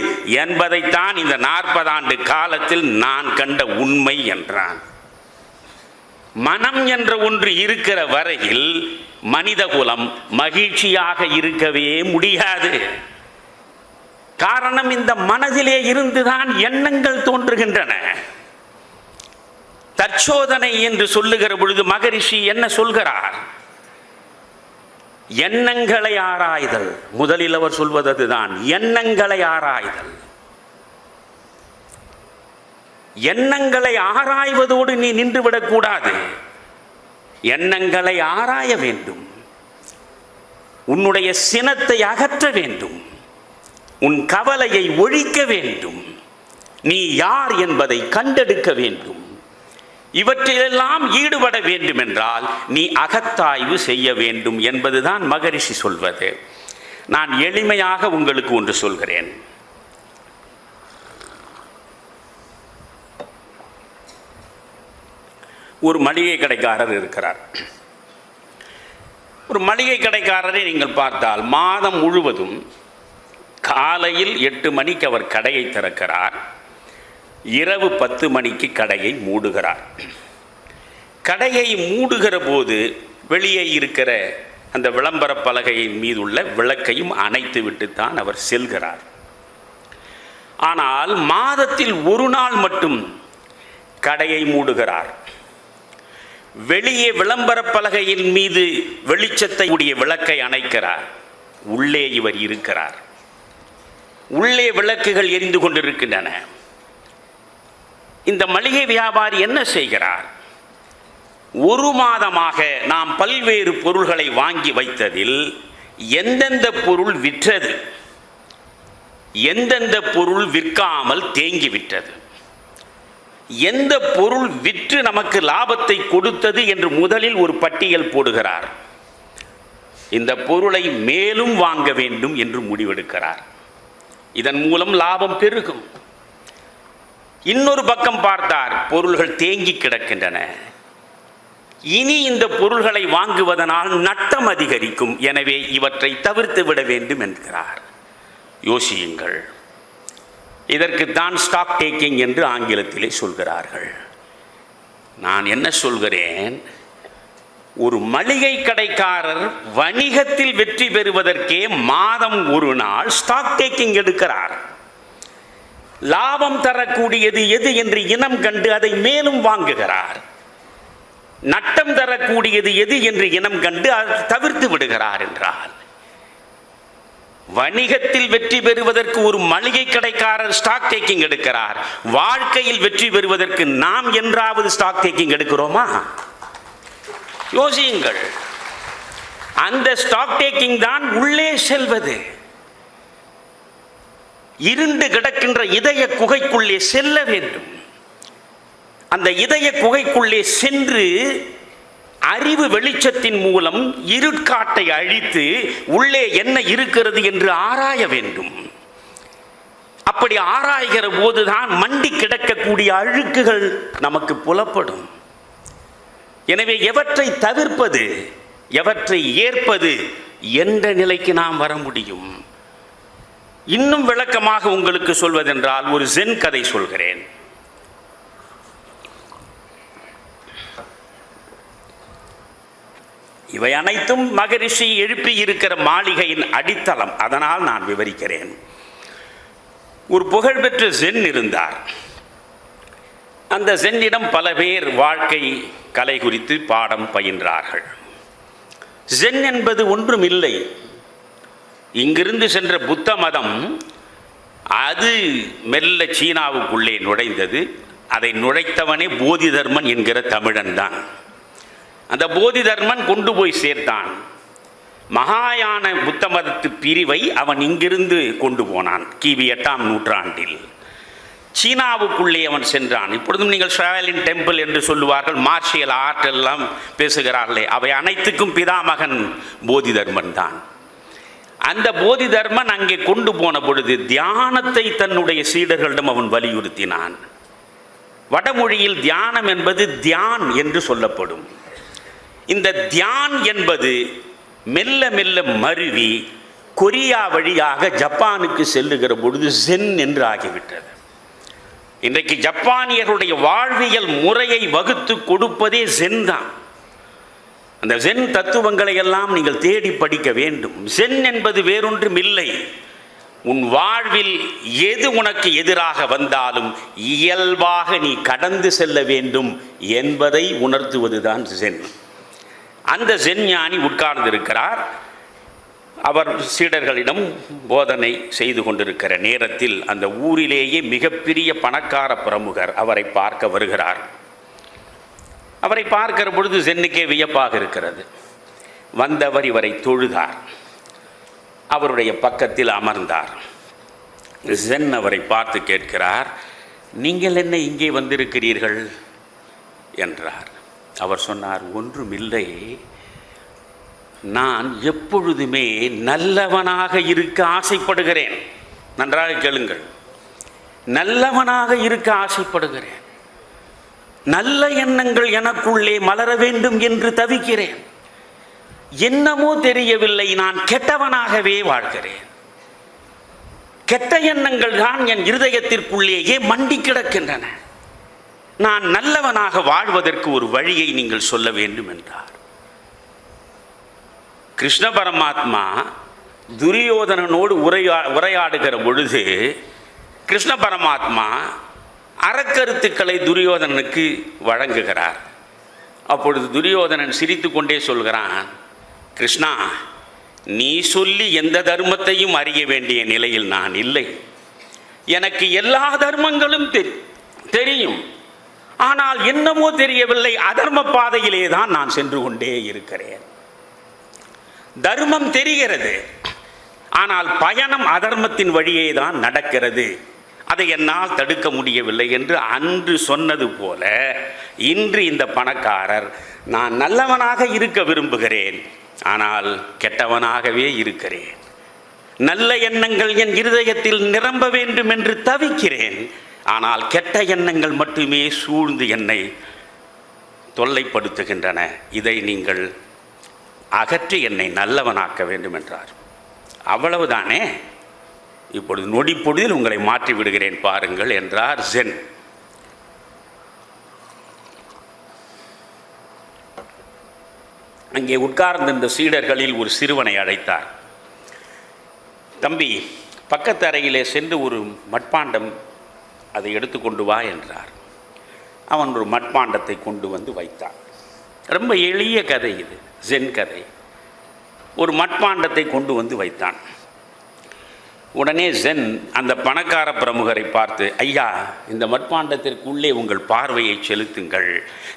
என்பதைத்தான் இந்த 40 ஆண்டு காலத்தில் நான் கண்ட உண்மை என்றான். மனம் என்ற ஒன்று இருக்கிற வரையில் மனிதகுலம் மகிழ்ச்சியாக இருக்கவே முடியாது. காரணம், இந்த மனதிலே இருந்துதான் எண்ணங்கள் தோன்றுகின்றன. தற்சோதனை என்று சொல்லுகிற பொழுது மகரிஷி என்ன சொல்கிறார்? எண்ணங்களை ஆராய்தல். முதலில் அவர் சொல்வது அதுதான், எண்ணங்களை ஆராய்தல். எண்ணங்களை ஆராய்வதோடு நீ நின்றுவிடக் கூடாது. எண்ணங்களை ஆராய வேண்டும். உன்னுடைய சினத்தை அகற்ற வேண்டும். உன் கவலையை ஒழிக்க வேண்டும். நீ யார் என்பதை கண்டெடுக்க வேண்டும். இவற்றிலெல்லாம் ஈடுபட வேண்டும் என்றால் நீ அகத்தாய்வு செய்ய வேண்டும் என்பதுதான் மகரிஷி சொல்வது. நான் எளிமையாக உங்களுக்கு ஒன்று சொல்கிறேன். ஒரு மளிகை கடைக்காரர் இருக்கிறார். ஒரு மளிகை கடைக்காரரை நீங்கள் பார்த்தால் மாதம் முழுவதும் காலையில் 8 மணிக்கு அவர் கடையை திறக்கிறார், இரவு 10 மணிக்கு கடையை மூடுகிறார். கடையை மூடுகிற போது வெளியே இருக்கிற அந்த விளம்பர பலகையின் மீது உள்ள விளக்கையும் அணைத்து விட்டுத்தான் அவர் செல்கிறார். ஆனால் மாதத்தில் ஒரு நாள் மட்டும் கடையை மூடுகிறார். வெளியே விளம்பர பலகையின் மீது வெளிச்சத்தை உடைய விளக்கை அணைக்கிறார். உள்ளே இவர் இருக்கிறார். உள்ளே விளக்குகள் எரிந்து கொண்டிருக்கின்றன. இந்த மளிகை வியாபாரி என்ன செய்கிறார்? ஒரு மாதமாக நாம் பல்வேறு பொருள்களை வாங்கி வைத்ததில் எந்தெந்த பொருள் விற்றது, எந்தெந்த பொருள் விற்காமல் தேங்கிவிட்டது, எந்த பொருள் விற்று நமக்கு லாபத்தை கொடுத்தது என்று முதலில் ஒரு பட்டியல் போடுகிறார். இந்த பொருளை மேலும் வாங்க வேண்டும் என்று முடிவெடுக்கிறார். இதன் மூலம் லாபம் பெருகும். இன்னொரு பக்கம் பார்த்தார், பொருள்கள் தேங்கி கிடக்கின்றன. இனி இந்த பொருள்களை வாங்குவதனால் நட்டம் அதிகரிக்கும், எனவே இவற்றை தவிர்த்து விட வேண்டும் என்கிறார். யோசியுங்கள். இதற்குத்தான் ஸ்டாக் டேக்கிங் என்று ஆங்கிலத்திலே சொல்கிறார்கள். நான் என்ன சொல்கிறேன்? ஒரு மளிகை கடைக்காரர் வணிகத்தில் வெற்றி பெறுவதற்கே மாதம் ஒரு நாள் ஸ்டாக் டேக்கிங் எடுக்கிறார். லாபம் தரக்கூடியது எது என்று இனம் கண்டு அதை மேலும் வாங்குகிறார். நட்டம் தரக்கூடியது எது என்று இனம் கண்டு அதை தவிர்த்து விடுகிறார். என்றால் வணிகத்தில் வெற்றி பெறுவதற்கு ஒரு மளிகை கடைக்காரர் ஸ்டாக் டேக்கிங் எடுக்கிறார். வாழ்க்கையில் வெற்றி பெறுவதற்கு நாம் என்றாவது ஸ்டாக் டேக்கிங் எடுக்கிறோமா? யோசியுங்கள். அந்த ஸ்டாக் டேக்கிங் தான் உள்ளே செல்வது. இருண்டு கிடக்கின்ற இதய குகைக்குள்ளே செல்ல வேண்டும். அந்த இதய குகைக்குள்ளே சென்று அறிவு வெளிச்சத்தின் மூலம் இருட்காட்டை அழித்து உள்ளே என்ன இருக்கிறது என்று ஆராய வேண்டும். அப்படி ஆராய்கிற போதுதான் மண்டி கிடக்கக்கூடிய அழுக்குகள் நமக்கு புலப்படும். எனவே எவற்றை தவிர்ப்பது, எவற்றை ஏற்பது என்ற நிலைக்கு நாம் வர முடியும். இன்னும் விளக்கமாக உங்களுக்கு சொல்வதென்றால் ஒரு ஜென் கதை சொல்கிறேன். இவை அனைத்தும் மகரிஷி எழுப்பி இருக்கிற மாளிகையின் அடித்தளம். அதனால் நான் விவரிக்கிறேன். ஒரு புகழ்பெற்ற ஜென் இருந்தார். அந்த ஜென்னிடம் பல பேர் வாழ்க்கை கலை குறித்து பாடம் பயின்றார்கள். ஜென் என்பது ஒன்றும் இல்லை. இங்கிருந்து சென்ற புத்த மதம் அது மெல்ல சீனாவுக்குள்ளே நுழைந்தது. அதை நுழைத்தவனே போதி தர்மன் என்கிற தமிழன் தான். அந்த போதி தர்மன் கொண்டு போய் சேர்த்தான். மகாயான புத்த மதத்து பிரிவை அவன் இங்கிருந்து கொண்டு போனான். கிபி 8ஆம் நூற்றாண்டில் சீனாவுக்குள்ளே அவன் சென்றான். இப்பொழுதும் நீங்கள் ஷாலின் டெம்பிள் என்று சொல்லுவார்கள், மார்ஷியல் ஆர்ட் எல்லாம் பேசுகிறார்களே, அவை அனைத்துக்கும் பிதாமகன் போதி தர்மன் தான். அந்த போதி தர்மன் அங்கே கொண்டு போன பொழுது தியானத்தை தன்னுடைய சீடர்களிடம் அவன் வலியுறுத்தினான். வடமொழியில் தியானம் என்பது தியான் என்று சொல்லப்படும். இந்த தியான் என்பது மெல்ல மெல்ல மருவி கொரியா வழியாக ஜப்பானுக்கு செல்லுகிற பொழுது ஜென் என்று ஆகிவிட்டது. இன்றைக்கு ஜப்பானியர்களுடைய வாழ்வியல் முறையை வகுத்து கொடுப்பதே ஜென் தான். அந்த ஜென் தத்துவங்களை எல்லாம் நீங்கள் தேடி படிக்க வேண்டும். ஜென் என்பது வேறொன்றும் இல்லை, உன் வாழ்வில் எது உனக்கு எதிராக வந்தாலும் இயல்பாக நீ கடந்து செல்ல வேண்டும் என்பதை உணர்த்துவதுதான் ஜென். அந்த ஜென் ஞானி உட்கார்ந்திருக்கிறார். அவர் சீடர்களிடம் போதனை செய்து கொண்டிருக்கிற நேரத்தில் அந்த ஊரிலேயே மிகப்பெரிய பணக்கார பிரமுகர் அவரை பார்க்க வருகிறார். அவரை பார்க்கிற பொழுது ஜென்னுக்கே வியப்பாக இருக்கிறது. வந்தவர் இவரை தொழுதார், அவருடைய பக்கத்தில் அமர்ந்தார். ஜென் அவரை பார்த்து கேட்கிறார், நீங்கள் என்ன இங்கே வந்திருக்கிறீர்கள் என்றார். அவர் சொன்னார், ஒன்றுமில்லை, நான் எப்பொழுதுமே நல்லவனாக இருக்க ஆசைப்படுகிறேன். நன்றாக கேளுங்கள், நல்லவனாக இருக்க ஆசைப்படுகிறேன். நல்ல எண்ணங்கள் எனக்குள்ளே மலர வேண்டும் என்று தவிக்கிறேன். என்னமோ தெரியவில்லை, நான் கெட்டவனாகவே வாழ்கிறேன். கெட்ட எண்ணங்கள் தான் என் இருதயத்திற்குள்ளேயே மண்டி கிடக்கின்றன. நான் நல்லவனாக வாழ்வதற்கு ஒரு வழியை நீங்கள் சொல்ல வேண்டும் என்றார். கிருஷ்ண பரமாத்மா துரியோதனனோடு உரையாடுகிற பொழுது கிருஷ்ண பரமாத்மா அறக்கருத்துக்களை துரியோதனனுக்கு வழங்குகிறார். அப்பொழுது துரியோதனன் சிரித்து கொண்டே சொல்கிறான், கிருஷ்ணா, நீ சொல்லி எந்த தர்மத்தையும் அறிய வேண்டிய நிலையில் நான் இல்லை. எனக்கு எல்லா தர்மங்களும் தெரியும். ஆனால் என்னமோ தெரியவில்லை, அதர்ம பாதையிலே தான் நான் சென்று கொண்டே இருக்கிறேன். தர்மம் தெரிகிறது, ஆனால் பயணம் அதர்மத்தின் வழியே தான் நடக்கிறது. அதை என்னால் தடுக்க முடியவில்லை என்று அன்று சொன்னது போல இன்று இந்த பணக்காரர், நான் நல்லவனாக இருக்க விரும்புகிறேன், ஆனால் கெட்டவனாகவே இருக்கிறேன். நல்ல எண்ணங்கள் என் இருதயத்தில் நிரம்ப வேண்டும் என்று தவிக்கிறேன், ஆனால் கெட்ட எண்ணங்கள் மட்டுமே சூழ்ந்து என்னை தொல்லைப்படுத்துகின்றன. இதை நீங்கள் அகற்றி என்னை நல்லவனாக்க வேண்டும் என்றார். அவ்வளவுதானே, இப்பொழுது நொடி பொழுதில் உங்களை மாற்றி விடுகிறேன் பாருங்கள் என்றார் ஜென். அங்கே உட்கார்ந்திருந்த சீடர்களில் ஒரு சிறுவனை அழைத்தார். தம்பி, பக்கத்து அறையிலே சென்று ஒரு மட்பாண்டம் அதை எடுத்துக்கொண்டு வா என்றார். அவன் ஒரு மட்பாண்டத்தை கொண்டு வந்து வைத்தான். ரொம்ப எளிய கதை இது, ஜென் கதை. ஒரு மட்பாண்டத்தை கொண்டு வந்து வைத்தான். உடனே ஜென் அந்த பணக்கார பிரமுகரை பார்த்து, ஐயா, இந்த மட்பாண்டத்திற்குள்ளே உங்கள் பார்வையை செலுத்துங்கள்,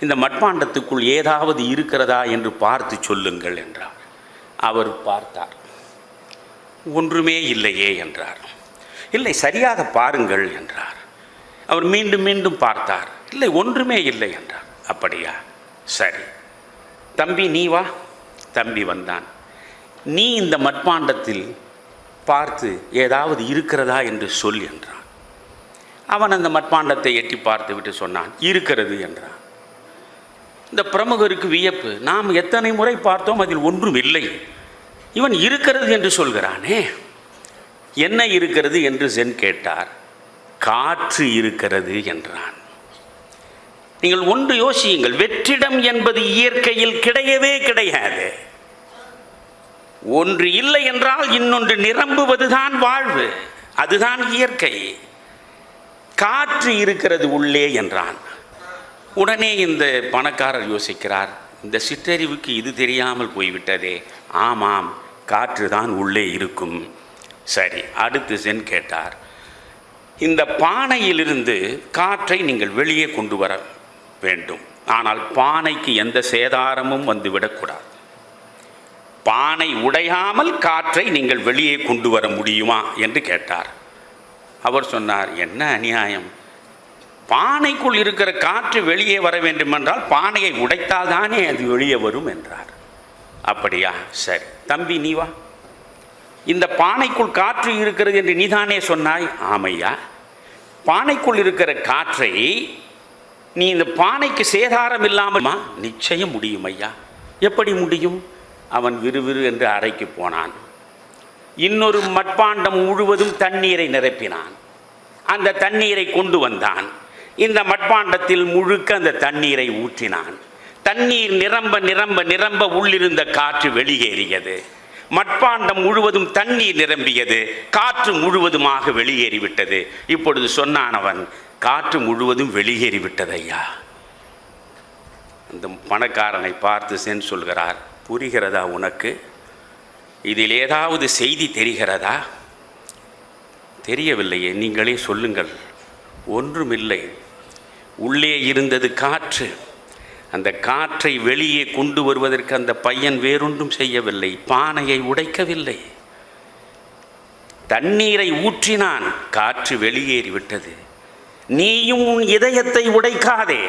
இந்த மட்பாண்டத்துக்குள் ஏதாவது இருக்கிறதா என்று பார்த்து சொல்லுங்கள் என்றார். அவர் பார்த்தார். ஒன்றுமே இல்லையே என்றார். இல்லை, சரியாக பாருங்கள் என்றார். அவர் மீண்டும் மீண்டும் பார்த்தார். இல்லை, ஒன்றுமே இல்லை என்றார். அப்படியா, சரி தம்பி, நீ வா. தம்பி வந்தான். நீ இந்த மட்பாண்டத்தில் பார்த்து ஏதாவது இருக்கிறதா என்று சொல் என்றான். அவன் அந்த மட்பாண்டத்தை எட்டி பார்த்து விட்டு சொன்னான், இருக்கிறது என்றான். இந்த பிரமுகருக்கு வியப்பு. நாம் எத்தனை முறை பார்த்தோம், அதில் ஒன்றும் இல்லை, இவன் இருக்கிறது என்று சொல்கிறானே. என்ன இருக்கிறது என்று ஜென் கேட்டார். காற்று இருக்கிறது என்றான். நீங்கள் ஒன்று யோசியுங்கள், வெற்றிடம் என்பது இயற்கையில் கிடையவே கிடையாது. ஒன்று இல்லை என்றால் இன்னொன்று நிரம்புவதுதான் வாழ்வு, அதுதான் இயற்கை. காற்று இருக்கிறது உள்ளே என்றான். உடனே இந்த பணக்காரர் யோசிக்கிறார், இந்த சிற்றறிவுக்கு இது தெரியாமல் போய்விட்டதே. ஆமாம், காற்று தான் உள்ளே இருக்கும். சரி, அடுத்து ஜென் கேட்டார், இந்த பானையிலிருந்து காற்றை நீங்கள் வெளியே கொண்டு வர வேண்டும். ஆனால் பானைக்கு எந்த சேதாரமும் வந்துவிடக்கூடாது. பானை உடையாமல் காற்றை நீங்கள் வெளியே கொண்டு வர முடியுமா என்று கேட்டார். அவர் சொன்னார், என்ன அநியாயம், பானைக்குள் இருக்கிற காற்று வெளியே வர வேண்டுமென்றால் பானையை உடைத்தால் தானே அது வெளியே வரும் என்றார். அப்படியா, சரி தம்பி நீ வா, இந்த பானைக்குள் காற்று இருக்கிறது என்று நீதானே சொன்னாய். ஆமையா, பானைக்குள் இருக்கிற காற்றை நீ இந்த பானைக்கு சேதாரம் இல்லாமல் நிச்சயம் முடியும் ஐயா. எப்படி முடியும்? அவன் விறுவிறு என்று அறைக்கு போனான். இன்னொரு மட்பாண்டம் முழுவதும் தண்ணீரை நிரப்பினான். அந்த தண்ணீரை கொண்டு வந்தான். இந்த மட்பாண்டத்தில் முழுக்க அந்த தண்ணீரை ஊற்றினான். தண்ணீர் நிரம்ப நிரம்ப நிரம்ப உள்ளிருந்த காற்று வெளியேறியது. மட்பாண்டம் முழுவதும் தண்ணீர் நிரம்பியது. காற்று முழுவதுமாக வெளியேறிவிட்டது. இப்பொழுது சொன்னான் அவன், காற்று முழுவதும் வெளியேறிவிட்டது ஐயா. அந்த பணக்காரனை பார்த்து சென்று சொல்கிறார், புரிகிறதா உனக்கு? இதில் ஏதாவது செய்தி தெரிகிறதா? தெரியவில்லையே, நீங்களே சொல்லுங்கள். ஒன்றுமில்லை, உள்ளே இருந்தது காற்று. அந்த காற்றை வெளியே கொண்டு வருவதற்கு அந்த பையன் வேறொன்றும் செய்யவில்லை, பானையை உடைக்கவில்லை. தண்ணீரை ஊற்றினான், காற்று வெளியேறிவிட்டது. நீயும் உன் இதயத்தை உடைக்காதே.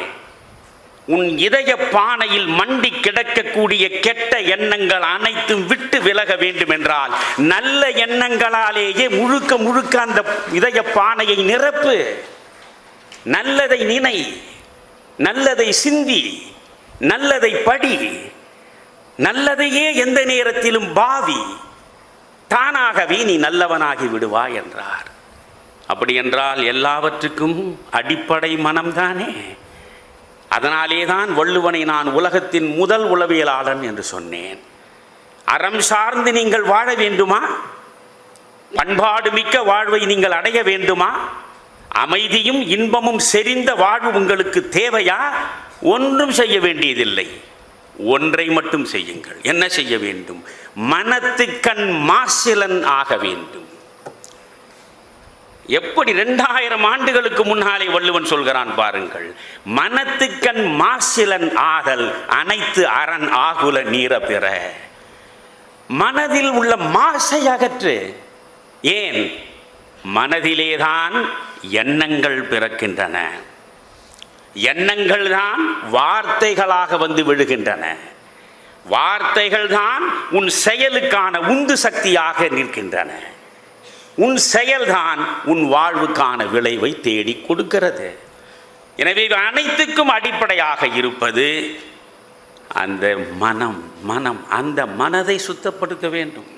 உன் இதய பானையில் மண்டி கிடக்கக்கூடிய கெட்ட எண்ணங்கள் அனைத்தும் விட்டு விலக வேண்டும் என்றால் நல்ல எண்ணங்களாலேயே முழுக்க முழுக்க அந்த இதய பானையை நிரப்பு. நல்லதை நினை, நல்லதை சிந்தி, நல்லதை படி, நல்லதையே எந்த நேரத்திலும் பாவி. தானாகவே நீ நல்லவனாகி விடுவாய் என்றார். அப்படி என்றால் எல்லாவற்றுக்கும் அடிப்படை மனம்தானே. அதனாலே தான் வள்ளுவனை நான் உலகத்தின் முதல் உளவியலாளன் என்று சொன்னேன். அறம் சார்ந்து நீங்கள் வாழ வேண்டுமா? பண்பாடு மிக்க வாழ்வை நீங்கள் அடைய வேண்டுமா? அமைதியும் இன்பமும் செறிந்த வாழ்வு உங்களுக்கு தேவையா? ஒன்றும் செய்ய வேண்டியதில்லை, ஒன்றை மட்டும் செய்யுங்கள். என்ன செய்ய வேண்டும்? மனத்துக்கண் மாசிலன் ஆக வேண்டும். எப்படி 2000 ஆண்டுகளுக்கு முன்னாலே வள்ளுவன் சொல்கிறான் பாருங்கள். மனத்துக்கண் மாசிலன் ஆதல் அனைத்து அரண் ஆகுல நீர பெற. மனதில் உள்ள மாசை அகற்று. ஏன்? மனதிலேதான் எண்ணங்கள் பிறக்கின்றன. எண்ணங்கள் தான் வார்த்தைகளாக வந்து விழுகின்றன. வார்த்தைகள் தான் உன் செயலுக்கான உந்து சக்தியாக நிற்கின்றன. உன் செயல்தான் உன் வாழ்வுக்கான விளைவை தேடி கொடுக்கிறது. எனவே அனைத்துக்கும் அடிப்படையாக இருப்பது அந்த மனம். அந்த மனதை சுத்தப்படுத்த வேண்டும்.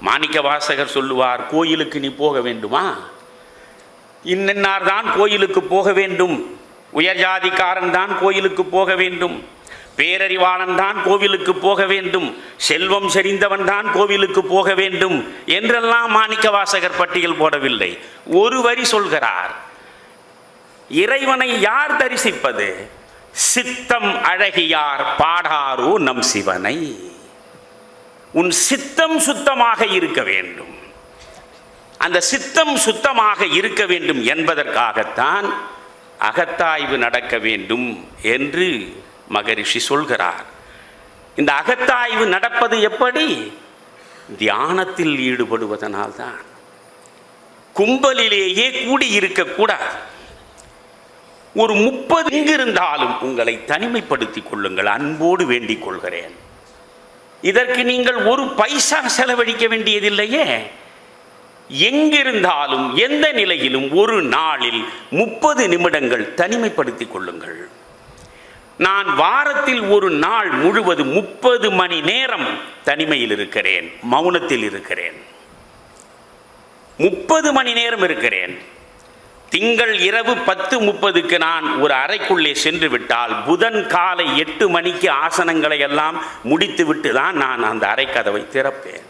மாணிக்க வாசகர் சொல்லுவார், கோயிலுக்கு நீ போக வேண்டுமா? இன்னென்னார் தான் கோயிலுக்கு போக வேண்டும். உயர் ஜாதிக்காரன் தான் கோயிலுக்கு போக வேண்டும். பேரறிவாளன் தான் கோவிலுக்கு போக வேண்டும். செல்வம் செறிந்தவன் தான் கோவிலுக்கு போக வேண்டும் என்றெல்லாம் மாணிக்க வாசகர் பட்டியல் போடவில்லை. ஒரு வரி சொல்கிறார், இறைவனை யார் தரிசிப்பது? சித்தம் அழகியார் பாடாரோ நம் சிவனை. உன் சித்தம் சுத்தமாக இருக்க வேண்டும். அந்த சித்தம் சுத்தமாக இருக்க வேண்டும் என்பதற்காகத்தான் அகத்தாய்வு நடக்க வேண்டும் என்று மகரிஷி சொல்கிறார். இந்த அகத்தாய்வு நடப்பது எப்படி? தியானத்தில் ஈடுபடுவதனால் தான். கும்பலிலேயே கூடியிருக்கக்கூடாது. ஒரு 30 எங்கிருந்தாலும் உங்களை தனிமைப்படுத்திக் கொள்ளுங்கள், அன்போடு வேண்டிக் கொள்கிறேன். இதற்கு நீங்கள் ஒரு பைசா செலவழிக்க வேண்டியதில்லையே. எங்கிருந்தாலும் எந்த நிலையிலும் ஒரு நாளில் 30 நிமிடங்கள் தனிமைப்படுத்திக் கொள்ளுங்கள். நான் வாரத்தில் ஒரு நாள் முழுவதும் 30 மணி நேரம் தனிமையில் இருக்கிறேன், மௌனத்தில் இருக்கிறேன். 30 மணி நேரம் இருக்கிறேன். திங்கள் இரவு 10:30க்கு நான் ஒரு அறைக்குள்ளே சென்று விட்டால் புதன் காலை 8 மணிக்கு ஆசனங்களை எல்லாம் முடித்துவிட்டு தான் நான் அந்த அறை கதவை திறப்பேன்.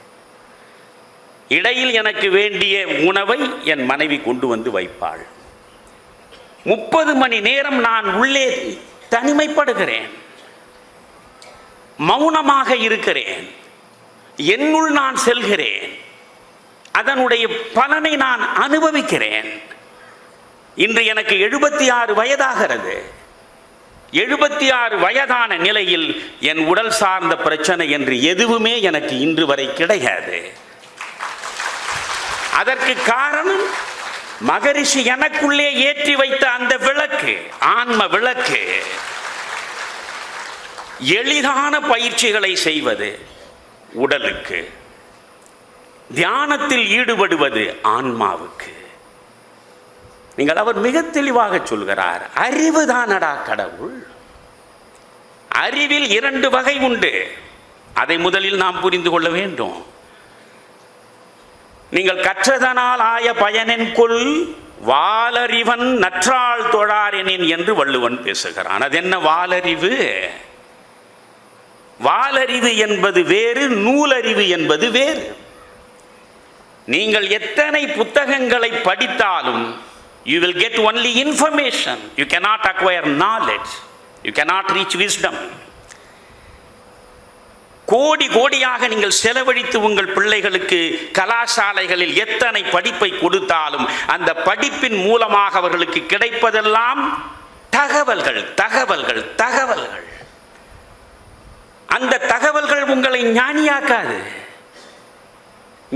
இடையில் எனக்கு வேண்டிய உணவை என் மனைவி கொண்டு வந்து வைப்பாள். 30 மணி நேரம் நான் உள்ளே தனிமைப்படுகிறேன், மௌனமாக இருக்கிறேன். என்னுள் நான் செல்கிறேன். அதனுடைய பலனை நான் அனுபவிக்கிறேன். இன்று எனக்கு 76 வயதாகிறது. 76 வயதான நிலையில் என் உடல் சார்ந்த பிரச்சனை என்று எதுவுமே எனக்கு இன்று வரை கிடையாது. அதற்கு காரணம் மகரிஷி எனக்குள்ளே ஏற்றி வைத்த அந்த விளக்கு, ஆன்ம விளக்கு. எளிதான பயிற்சிகளை செய்வது உடலுக்கு, தியானத்தில் ஈடுபடுவது ஆன்மாவுக்கு. நீங்கள் அவர் மிக தெளிவாக சொல்கிறார், அறிவுதானடா கடவுள். அறிவில் 2 வகை உண்டு. அதை முதலில் நாம் புரிந்து கொள்ள வேண்டும். நீங்கள் கற்றதனால் ஆய பயனென் கொள் வாலறிவன் நற்றாள் தொழாரெனின் என்று வள்ளுவன் பேசுகிறான். அது என்ன வாலறிவு? வாலறிவு என்பது வேறு, நூலறிவு என்பது வேறு. நீங்கள் எத்தனை புத்தகங்களை படித்தாலும் you will get only information. You cannot acquire knowledge. You cannot reach wisdom. கோடி கோடியாக நீங்கள் செலவழித்து உங்கள் பிள்ளைகளுக்கு கலாசாலைகளில் எத்தனை படிப்பை கொடுத்தாலும் அந்த படிப்பின் மூலமாக அவர்களுக்கு கிடைப்பதெல்லாம் தகவல்கள், தகவல்கள், தகவல்கள். அந்த தகவல்கள் உங்களை ஞானியாக்காது.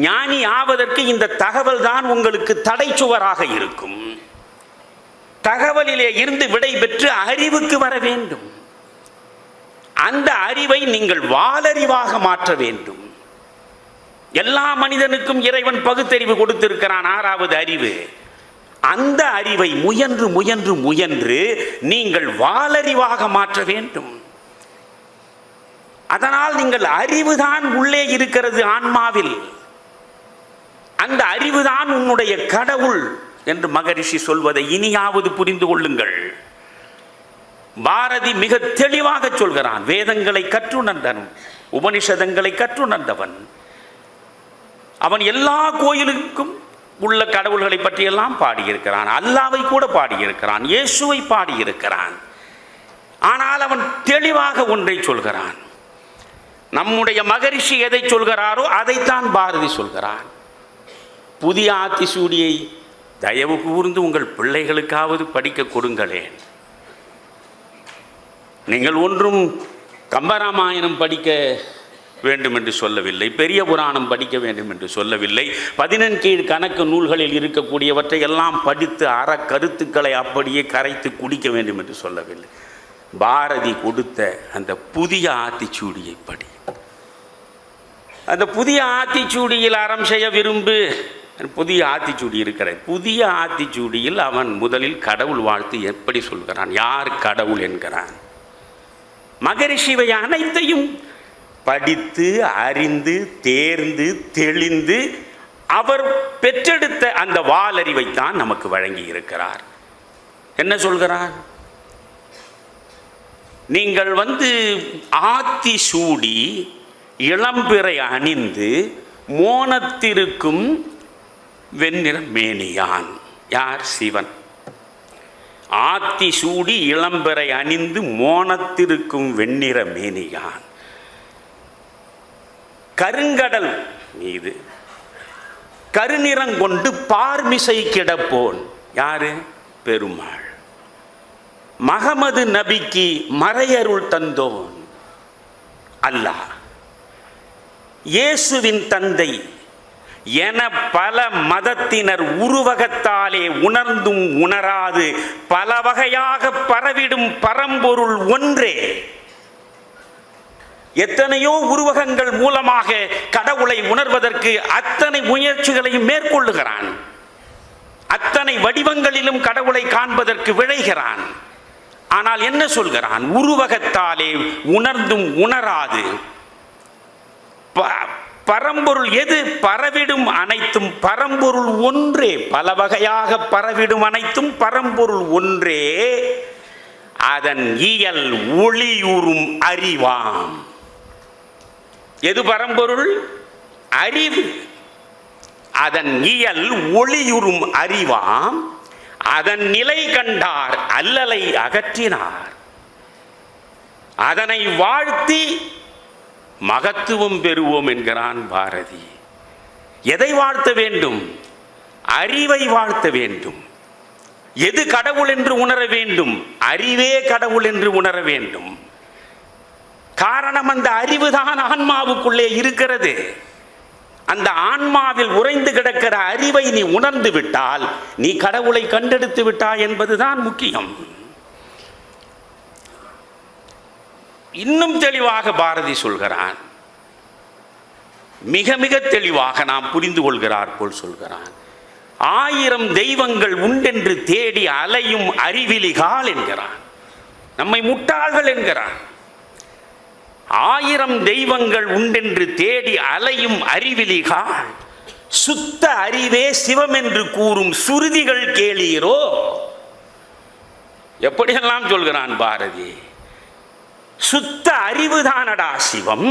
ஞானி ஆவதற்கு இந்த தகவல் தான் உங்களுக்கு தடைச்சுவராக இருக்கும். தகவலிலே இருந்து விடை பெற்று அறிவுக்கு வர வேண்டும். அந்த அறிவை நீங்கள் வாலறிவாக மாற்ற வேண்டும். எல்லா மனிதனுக்கும் இறைவன் பகுத்தறிவு கொடுத்திருக்கிறான், 6வது அறிவு. அந்த அறிவை முயன்று முயன்று முயன்று நீங்கள் வாலறிவாக மாற்ற வேண்டும். அதனால் நீங்கள் அறிவுதான் உள்ளே இருக்கிறது ஆன்மாவில். அந்த அறிவுதான் உன்னுடைய கடவுள் என்று மகரிஷி சொல்வதை இனியாவது புரிந்து கொள்ளுங்கள். பாரதி மிக தெளிவாக சொல்கிறான், வேதங்களை கற்றுணர்ந்தவன், உபனிஷதங்களை கற்றுணர்ந்தவன். அவன் எல்லா கோயிலுக்கும் உள்ள கடவுள்களை பற்றியெல்லாம் பாடியிருக்கிறான். அல்லாவை கூட பாடியிருக்கிறான், இயேசுவை பாடியிருக்கிறான். ஆனால் அவன் தெளிவாக ஒன்றை சொல்கிறான். நம்முடைய மகரிஷி எதை சொல்கிறாரோ அதைத்தான் பாரதி சொல்கிறான். புதிய ஆத்திசூடியை தயவு கூர்ந்து உங்கள் பிள்ளைகளுக்காவது படிக்க கொடுங்களேன். நீங்கள் ஒன்றும் கம்பராமாயணம் படிக்க வேண்டும் என்று சொல்லவில்லை, பெரிய புராணம் படிக்க வேண்டும் என்று சொல்லவில்லை. 14 கணக்கு நூல்களில் இருக்கக்கூடியவற்றை எல்லாம் படித்து அற கருத்துக்களை அப்படியே கரைத்து குடிக்க வேண்டும் என்று சொல்லவில்லை. பாரதி கொடுத்த அந்த புதிய ஆத்திச்சூடியை படி. அந்த புதிய ஆத்திச்சூடியில் அறம் செய்ய விரும்பு. புதிய ஆத்திச்சூடி இருக்கிறது. புதிய ஆத்திச்சூடியில் அவன் முதலில் கடவுள் வாழ்த்து எப்படி சொல்கிறான், யார் கடவுள் என்கிறான். மகரிஷிவை அனைத்தையும் படித்து அறிந்து தேர்ந்து தெளிந்து அவர் பெற்றெடுத்த அந்த வாலறிவைத்தான் நமக்கு வழங்கி இருக்கிறார். என்ன சொல்கிறார்? நீங்கள் ஆத்திசூடி இளம்பிறை அணிந்து மோனத்திருக்கும் வெண்ணிற மேனியான். யார்? சிவன். ஆத்திசூடி இளம்பிறை அணிந்து மோனத்திருக்கும் வெண்ணிற மேனியான். கருங்கடல் மீது கருநிறங்கொண்டு பார்மிசை கிடப்போன். யாரு? பெருமாள். மகமது நபிக்கு மறையருள் தந்தோன் அல்லாஹ். இயேசுவின் தந்தை என பல மதத்தினர் உருவகத்தாலே உணர்ந்தும் உணராது பல வகையாக பரவிடும் பரம்பொருள் ஒன்றே. எத்தனையோ உருவகங்கள் மூலமாக கடவுளை உணர்வதற்கு அத்தனை முயற்சிகளையும் மேற்கொள்ளுகிறான். அத்தனை வடிவங்களிலும் கடவுளை காண்பதற்கு விழைகிறான். ஆனால் என்ன சொல்கிறான்? உருவகத்தாலே உணர்ந்தும் உணராது பரம்பொருள் எது? பரவிடும் அனைத்தும் பரம்பொருள் ஒன்றே. பல வகையாக பரவிடும் அனைத்தும் பரம்பொருள் ஒன்றே. அதன் இயல் ஒளியுறும் அறிவாம். எது பரம்பொருள்? அறிவு. அதன் இயல் ஒளியுறும் அறிவாம். அதன் நிலை கண்டார் அல்லலை அகற்றினார். அதனை வாழ்த்தி மகத்துவம் பெறுவோம் என்கிறான் பாரதி. எதை வாழ்த்த வேண்டும்? அறிவை வாழ்த்த வேண்டும். எது கடவுள் என்று உணர வேண்டும்? அறிவே கடவுள் என்று உணர வேண்டும். காரணம், அந்த அறிவுதான் ஆன்மாவுக்குள்ளே இருக்கிறது. அந்த ஆன்மாவில் உறைந்து கிடக்கிற அறிவை நீ உணர்ந்து விட்டால் நீ கடவுளை கண்டெடுத்து விட்டாய் என்பதுதான் முக்கியம். இன்னும் தெளிவாக பாரதி சொல்கிறான், மிக மிக தெளிவாக நாம் புரிந்து கொள்கிறார் போல் சொல்கிறான். 1000 தெய்வங்கள் உண்டென்று தேடி அலையும் அறிவிலிகால் என்கிறான். நம்மை முட்டாள்கள் என்கிறான். 1000 தெய்வங்கள் உண்டென்று தேடி அலையும் அறிவிலிகால் சுத்த அறிவே சிவம் என்று கூறும் சுருதிகள் கேளீரோ. எப்படியெல்லாம் சொல்கிறான் பாரதி. சுத்த அறிவுதானடா சிவம்.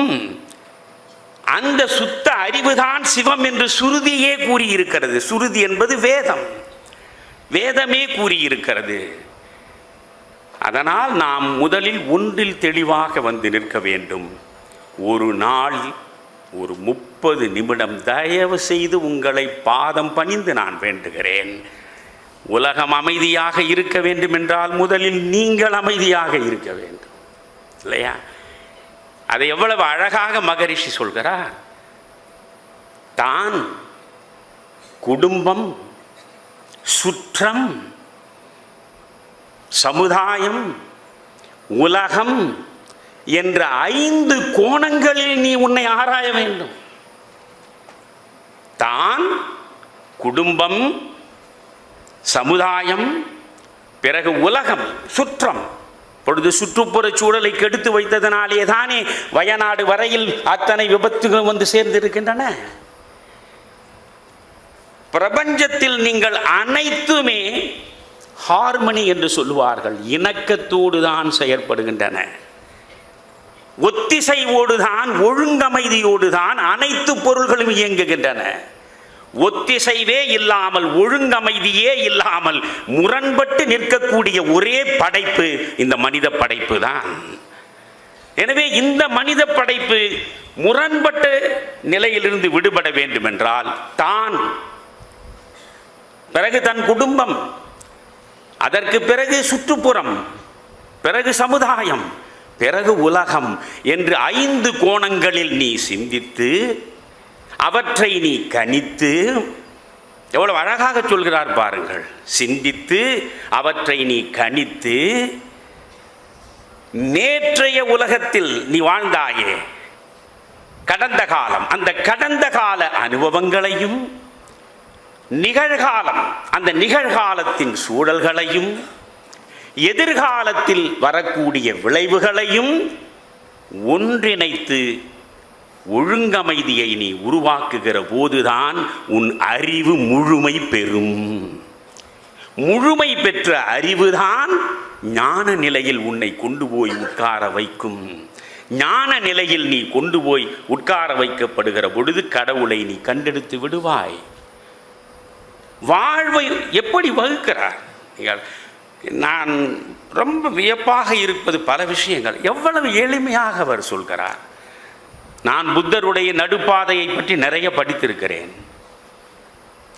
அந்த சுத்த அறிவுதான் சிவம் என்று சுருதியே கூறியிருக்கிறது. சுருதி என்பது வேதம். வேதமே கூறியிருக்கிறது. அதனால் நாம் முதலில் ஒன்றில் தெளிவாக வந்து நிற்க வேண்டும். ஒரு நாள் ஒரு 30 நிமிடம் தயவு செய்து உங்களை பாதம் பணிந்து நான் வேண்டுகிறேன். உலகம் அமைதியாக இருக்க வேண்டும் என்றால் முதலில் நீங்கள் அமைதியாக இருக்க வேண்டும், இல்லையா? அதை எவ்வளவு அழகாக மகரிஷி சொல்கிறார். தான், குடும்பம், சுற்றம், சமுதாயம், உலகம் என்ற 5 கோணங்களில் நீ உன்னை ஆராய வேண்டும். தான், குடும்பம், சமுதாயம், பிறகு உலகம், சுற்றம். பொழுது சுற்றுப்புற சூழலை கெடுத்து வைத்ததனாலே தானே வயநாடு வரையில் அத்தனை விபத்துகள் வந்து சேர்ந்திருக்கின்றன. பிரபஞ்சத்தில் நீங்கள் அனைத்துமே ஹார்மனி என்று சொல்லுவார்கள். இணக்கத்தோடு தான் செயற்படுகின்றன. ஒத்திசைவோடு தான், ஒழுங்கமைதியோடு தான் அனைத்து பொருள்களும் இயங்குகின்றன. ஒத்திசைவே இல்லாமல், ஒழுங்கமைதியே இல்லாமல் முரண்பட்டு நிற்கக்கூடிய ஒரே படைப்பு இந்த மனித படைப்பு தான். எனவே இந்த மனித படைப்பு முரண்பட்ட நிலையிலிருந்து விடுபட வேண்டும் என்றால் தான், பிறகு தன் குடும்பம், அதற்கு பிறகு சுற்றுப்புறம், பிறகு சமுதாயம், பிறகு உலகம் என்று 5 கோணங்களில் நீ சிந்தித்து அவற்றை நீ கணித்து, எவ்வளவு அழகாக சொல்கிறார் பாருங்கள். சிந்தித்து அவற்றை நீ கணித்து, நேற்றைய உலகத்தில் நீ வாழ்ந்தாயே கடந்த காலம், அந்த கடந்த கால அனுபவங்களையும், நிகழ்காலம், அந்த நிகழ்காலத்தின் சூழல்களையும், எதிர்காலத்தில் வரக்கூடிய விளைவுகளையும் ஒன்றிணைத்து ஒழுங்கமைதியை நீ உருவாக்குகிற போதுதான் உன் அறிவு முழுமை பெறும். முழுமை பெற்ற அறிவுதான் ஞான நிலையில் உன்னை கொண்டு போய் உட்கார வைக்கும். ஞான நிலையில் நீ கொண்டு போய் உட்கார வைக்கப்படுகிற பொழுது கடவுளை நீ கண்டெடுத்து விடுவாய். வாழ்வை எப்படி வகுக்கிறார்? நான் ரொம்ப வியப்பாக இருப்பது பல விஷயங்கள். எவ்வளவு எளிமையாக அவர் சொல்கிறார். நான் புத்தருடைய நடுப்பாதையை பற்றி நிறைய படித்திருக்கிறேன்.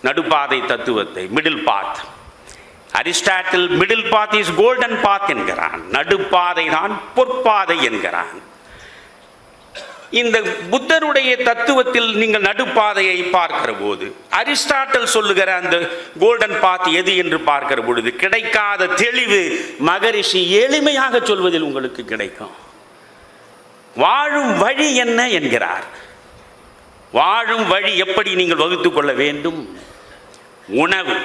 நடுப்பாதை தத்துவத்தை, middle path. Aristotle middle path is golden path என்கிறான். நடுப்பாதை தான் பொற்பாதை என்கிறான். இந்த புத்தருடைய தத்துவத்தில் நீங்கள் நடுப்பாதையை பார்க்கிற போது, அரிஸ்டாட்டில் சொல்லுகிற அந்த கோல்டன் பாத் எது என்று பார்க்கிற பொழுது கிடைக்காத தெளிவு மகரிஷி எளிமையாக சொல்வதில் உங்களுக்கு கிடைக்கும். வாழும் வழி என்ன என்கிறார். வாழும் வழி எப்படி நீங்கள் வகுத்துக் கொள்ள வேண்டும்? உணவு,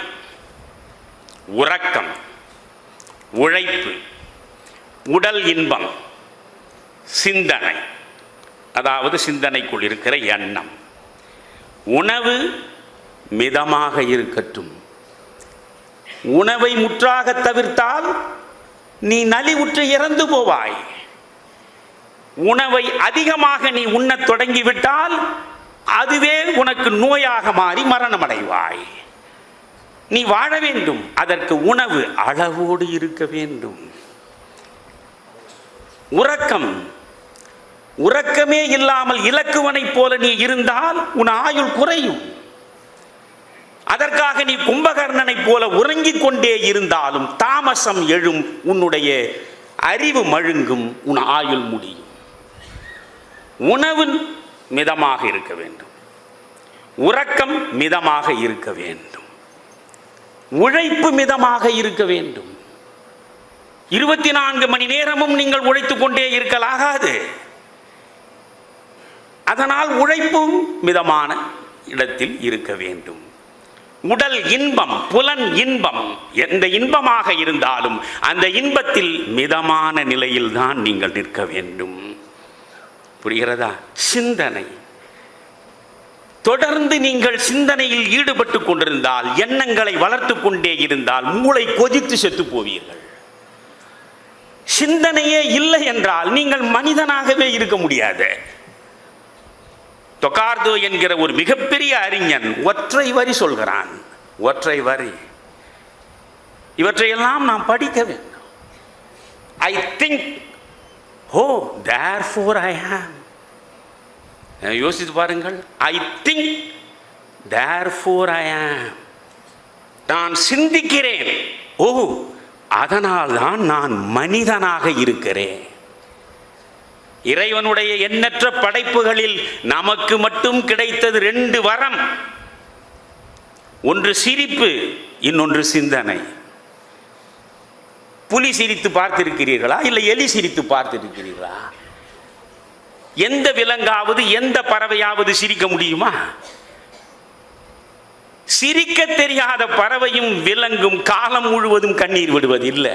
உறக்கம், உழைப்பு, உடல் இன்பம், சிந்தனை, அதாவது சிந்தனைக்குள் இருக்கிற எண்ணம். உணவு மிதமாக இருக்கட்டும். உணவை முற்றாக தவிர்த்தால் நீ நலிவுற்று இறந்து போவாய். உணவை அதிகமாக நீ உண்ணத் தொடங்கிவிட்டால் அதுவே உனக்கு நோயாக மாறி மரணமடைவாய். நீ வாழ வேண்டும். அதற்கு உணவு அளவோடு இருக்க வேண்டும். உறக்கம், உறக்கமே இல்லாமல் இலக்குவனை போல நீ இருந்தால் உன் ஆயுள் குறையும். அதற்காக நீ கும்பகர்ணனைப் போல உறங்கிக் கொண்டே இருந்தாலும் தாமசம் எழும், உன்னுடைய அறிவு மழுங்கும், உன் ஆயுள் முடியும். உணவு மிதமாக இருக்க வேண்டும், உறக்கம் மிதமாக இருக்க வேண்டும், உழைப்பு மிதமாக இருக்க வேண்டும். 24 மணி நேரமும் நீங்கள் உழைத்துக் கொண்டே இருக்கலாகாது. அதனால் உழைப்பும் மிதமான இடத்தில் இருக்க வேண்டும். உடல் இன்பம், புலன் இன்பம், எந்த இன்பமாக இருந்தாலும் அந்த இன்பத்தில் மிதமான நிலையில் தான் நீங்கள் நிற்க வேண்டும். புரிகிறதா? சிந்தனை தொடர்ந்து நீங்கள் சிந்தனையில் ஈடுபட்டு கொண்டிருந்தால், எண்ணங்களை வளர்த்து கொண்டே இருந்தால் மூளை கொதித்து செத்து போவீர்கள். சிந்தனையே இல்லை என்றால் நீங்கள் மனிதனாகவே இருக்க முடியாது. தொகார்தோ என்கிற ஒரு மிகப்பெரிய அறிஞன் ஒற்றை வரி சொல்கிறான். ஒற்றை வரி. இவற்றையெல்லாம் நாம் படிக்க வேண்டும். I think, O therefore I ஆம். யோசித்து பாருங்கள். ஐ திங்க் தேர்ஃபோர் ஐ ஆம். நான் சிந்திக்கிறேன், ஓ அதனால் தான் நான் மனிதனாக இருக்கிறேன். இறைவனுடைய எண்ணற்ற படைப்புகளில் நமக்கு மட்டும் கிடைத்தது 2 வரம். ஒன்று சிரிப்பு, இன்னொன்று சிந்தனை. புலி சிரித்து பார்த்திருக்கிறீர்களா? இல்லை எலி சிரித்து பார்த்திருக்கிறீர்களா? எந்த விலங்காவது எந்த பறவையாவது சிரிக்க முடியுமா? சிரிக்க தெரியாத பறவையும் விலங்கும் காலம் முழுவதும் கண்ணீர் விடுவது இல்லை.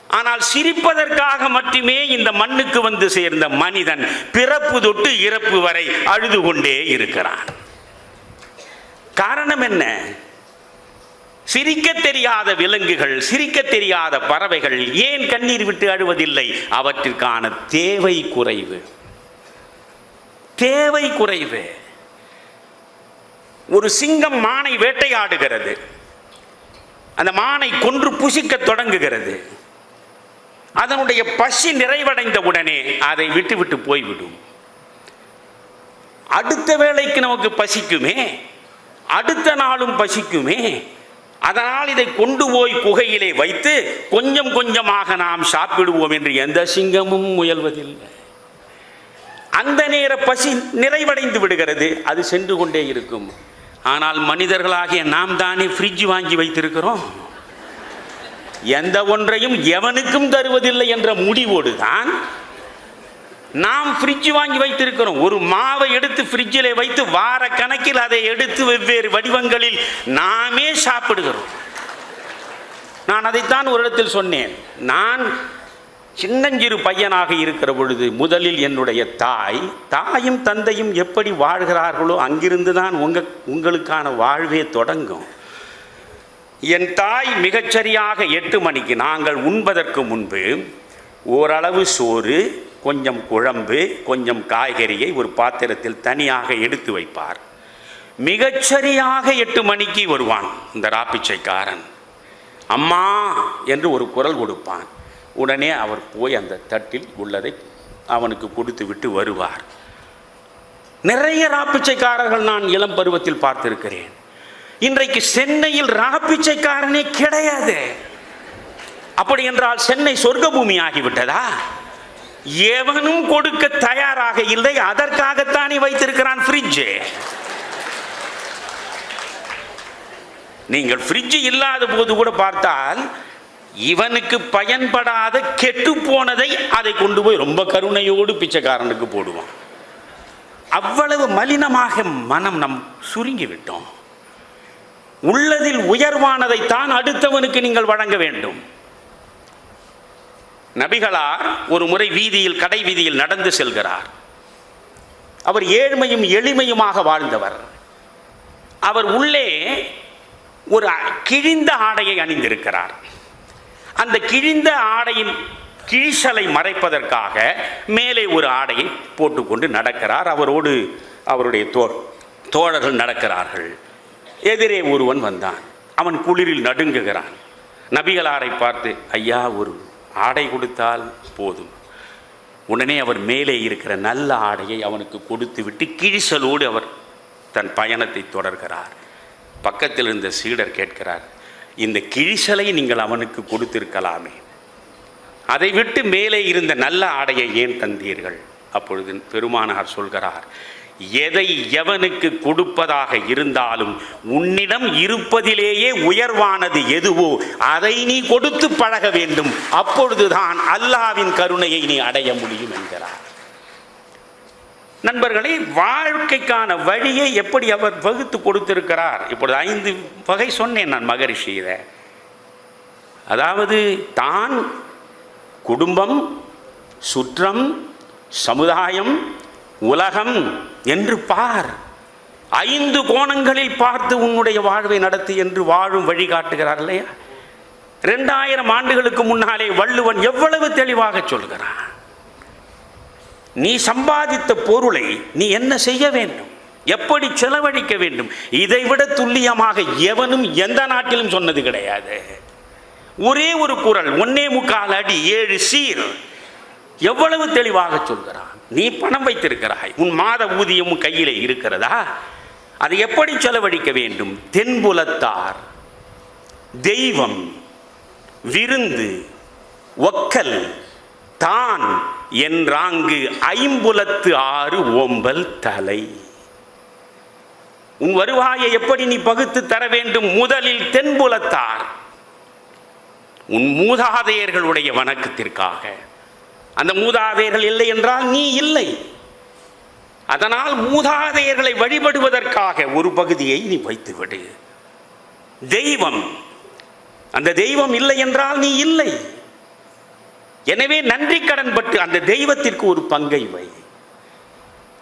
ஆனால் சிரிப்பதற்காக மட்டுமே இந்த மண்ணுக்கு வந்து சேர்ந்த மனிதன் பிறப்பு தொட்டு இறப்பு வரை அழுது கொண்டே இருக்கிறான். காரணம் என்ன? சிரிக்க தெரியாத விலங்குகள், சிரிக்க தெரியாத பறவைகள் ஏன் கண்ணீர் விட்டு அழுவதில்லை? அவற்றிற்கான தேவை குறைவு. தேவை குறைவு. ஒரு சிங்கம் மானை வேட்டையாடுகிறது. அந்த மானை கொன்று புசிக்க தொடங்குகிறது. அதனுடைய பசி நிறைவடைந்த உடனே அதை விட்டு விட்டு போய்விடும். அடுத்த வேளைக்கு நமக்கு பசிக்குமே, அடுத்த நாளும் பசிக்குமே. அதனால் இதை கொண்டு போய் குகையிலே வைத்து கொஞ்சம் கொஞ்சமாக நாம் சாப்பிடுவோம் என்று எந்த சிங்கமும் முயல்வதில்லை. அந்த நேர பசி நிறைவடைந்து விடுகிறது, அது சென்று கொண்டே இருக்கும். ஆனால் மனிதர்களாகிய நாம் தானே ஃப்ரிட்ஜ் வாங்கி வைத்திருக்கிறோம். எந்த ஒன்றையும் எவனுக்கும் தருவதில்லை என்ற முடிவோடு தான் நாம் ஃப்ரிட்ஜ் வாங்கி வைத்திருக்கிறோம். ஒரு மாவை எடுத்து ஃப்ரிட்ஜில் வைத்து வார கணக்கில் அதை எடுத்து வெவ்வேறு வடிவங்களில் நாமே சாப்பிடுகிறோம். நான் அதைத்தான் ஒரு இடத்தில் சொன்னேன். நான் சின்னஞ்சிறு பையனாக இருக்கிற பொழுது முதலில் என்னுடைய தாயும் தந்தையும் எப்படி வாழ்கிறார்களோ அங்கிருந்து தான் உங்களுக்கான வாழ்வே தொடங்கும். என் தாய் மிகச்சரியாக 8 மணிக்கு நாங்கள் உண்பதற்கு முன்பு ஓரளவு சோறு, கொஞ்சம் குழம்பு, கொஞ்சம் காய்கறியை ஒரு பாத்திரத்தில் தனியாக எடுத்து வைப்பார். மிகச்சரியாக 8 மணிக்கு வருவான் இந்த ராப்பிச்சைக்காரன். அம்மா என்று ஒரு குரல் கொடுப்பான். உடனே அவர் போய் அந்த தட்டில் உள்ளதை அவனுக்கு கொடுத்து விட்டு வருவார். நிறைய ராப்பிச்சைக்காரர்கள் நான் இளம் பருவத்தில் பார்த்திருக்கிறேன். இன்றைக்கு சென்னையில் ராப்பிச்சைக்காரனே கிடையாது. அப்படி என்றால் சென்னை சொர்க்க பூமி ஆகிவிட்டதா? எவனும் கொடுக்க தயாராக இல்லை. அதற்காகத்தானே வைத்திருக்கிறான் ஃப்ரிட்ஜ். நீங்கள் ஃப்ரிட்ஜ் இல்லாத போது கூட பார்த்தால் இவனுக்கு பயன்படாத கெட்டு போனதை அதை கொண்டு போய் ரொம்ப கருணையோடு பிச்சைக்காரனுக்கு போடுவான். அவ்வளவு மலினமாக மனம் நம் சுருங்கி விட்டோம். உள்ளதில் உயர்வானதைத்தான் அடுத்தவனுக்கு நீங்கள் வழங்க வேண்டும். நபிகளார் ஒரு முறை வீதியில், கடை வீதியில் நடந்து செல்கிறார். அவர் ஏழ்மையும் எளிமையுமாக வாழ்ந்தவர். அவர் உள்ளே ஒரு கிழிந்த ஆடையை அணிந்திருக்கிறார். அந்த கிழிந்த ஆடையின் கிழிசலை மறைப்பதற்காக மேலே ஒரு ஆடையை போட்டுக்கொண்டு நடக்கிறார். அவரோடு அவருடைய தோழர்கள் நடக்கிறார்கள். எதிரே ஒருவன் வந்தான். அவன் குளிரில் நடுங்குகிறான். நபிகளாரை பார்த்து, ஐயா ஒரு ஆடை கொடுத்தால் போதும். உடனே அவர் மேலே இருக்கிற நல்ல ஆடையை அவனுக்கு கொடுத்து விட்டு கிழிசலோடு அவர் தன் பயணத்தை தொடர்கிறார். பக்கத்தில் இருந்த சீடர் கேட்கிறார், இந்த கிழிசலை நீங்கள் அவனுக்கு கொடுத்திருக்கலாமே, அதை விட்டு மேலே இருந்த நல்ல ஆடையை ஏன் தந்தீர்கள்? அப்பொழுது பெருமானார் சொல்கிறார், எதை எவனுக்கு கொடுப்பதாக இருந்தாலும் உன்னிடம் இருப்பதிலேயே உயர்வானது எதுவோ அதை நீ கொடுத்து பழக வேண்டும், அப்பொழுதுதான் அல்லாஹ்வின் கருணையை நீ அடைய முடியும் என்கிறார். நண்பர்களே, வாழ்க்கைக்கான வழியை எப்படி அவர் வகுத்து கொடுத்திருக்கிறார். இப்பொழுது 5 வகை சொன்னேன் நான் மகரிஷியில. அதாவது தான், குடும்பம், சுற்றம், சமுதாயம், உலகம் என்று பார். 5 கோணங்களில் பார்த்து உன்னுடைய வாழ்வை நடத்து என்று வாழும் வழி காட்டுகிறார் இல்லையா? 2000 ஆண்டுகளுக்கு முன்னாலே வள்ளுவன் எவ்வளவு தெளிவாக சொல்கிறான். நீ சம்பாதித்த பொருளை நீ என்ன செய்ய வேண்டும், எப்படி செலவழிக்க வேண்டும், இதைவிட துல்லியமாக எவனும் எந்த நாட்டிலும் சொன்னது கிடையாது. ஒரே ஒரு குறள் 1.25 அடி 7 சீர் எவ்வளவு தெளிவாக சொல்கிறான். நீ பணம் வைத்திருக்கிறாய், உன் மாத ஊதியமும் கையிலே இருக்கிறதா, அதை எப்படி செலவழிக்க வேண்டும்? தென்புலத்தார், தெய்வம், விருந்து, ஒக்கல், தான் என்றாங்கு 5புலத்து 6 ஓம்பல் தலை. உன் வருவாயை எப்படி நீ பகுத்து தர வேண்டும்? முதலில் தென்புலத்தார், உன் மூதாதையர்களுடைய வணக்கத்திற்காக. அந்த மூதாதையர்கள் இல்லை என்றால் நீ இல்லை. அதனால் மூதாதையர்களை வழிபடுவதற்காக ஒரு பகுதியை நீ வைத்துவிடு. தெய்வம், அந்த தெய்வம் இல்லை என்றால் நீ இல்லை. எனவே நன்றி கடன் பட்டு அந்த தெய்வத்திற்கு ஒரு பங்கை வை.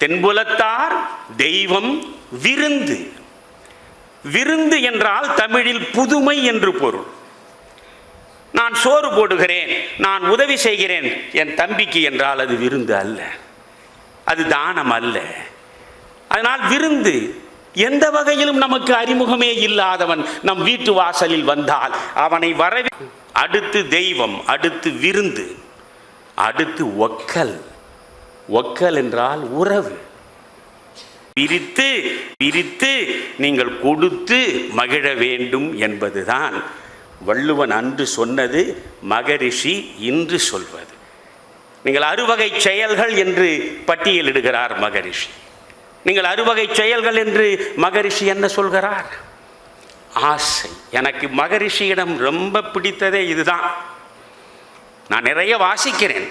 தென்புலத்தார், தெய்வம், விருந்து. விருந்து என்றால் தமிழில் புதுமை என்று பொருள். நான் சோறு போடுகிறேன், நான் உதவி செய்கிறேன் என் தம்பிக்கு என்றால் அது விருந்து அல்ல, அது தானம் அல்ல. அதனால் விருந்து எந்த வகையிலும் நமக்கு அறிமுகமே இல்லாதவன் நம் வீட்டு வாசலில் வந்தால் அவனை வரவே. அடுத்து தெய்வம், அடுத்து விருந்து, அடுத்து ஒக்கல். ஒக்கல் என்றால் உறவு. பிரித்து பிரித்து நீங்கள் கொடுத்து மகிழ வேண்டும் என்பதுதான் வள்ளுவன் அன்று சொன்னது, மகரிஷி இன்று சொல்வது. நீங்கள் அறுவகை செயல்கள் என்று பட்டியலிடுகிறார் மகரிஷி. நீங்கள் அறுவகை செயல்கள் என்று மகரிஷி என்ன சொல்கிறார்? ஆசை. எனக்கு மகரிஷியிடம் ரொம்ப பிடித்ததே இதுதான். நான் நிறைய வாசிக்கிறேன்,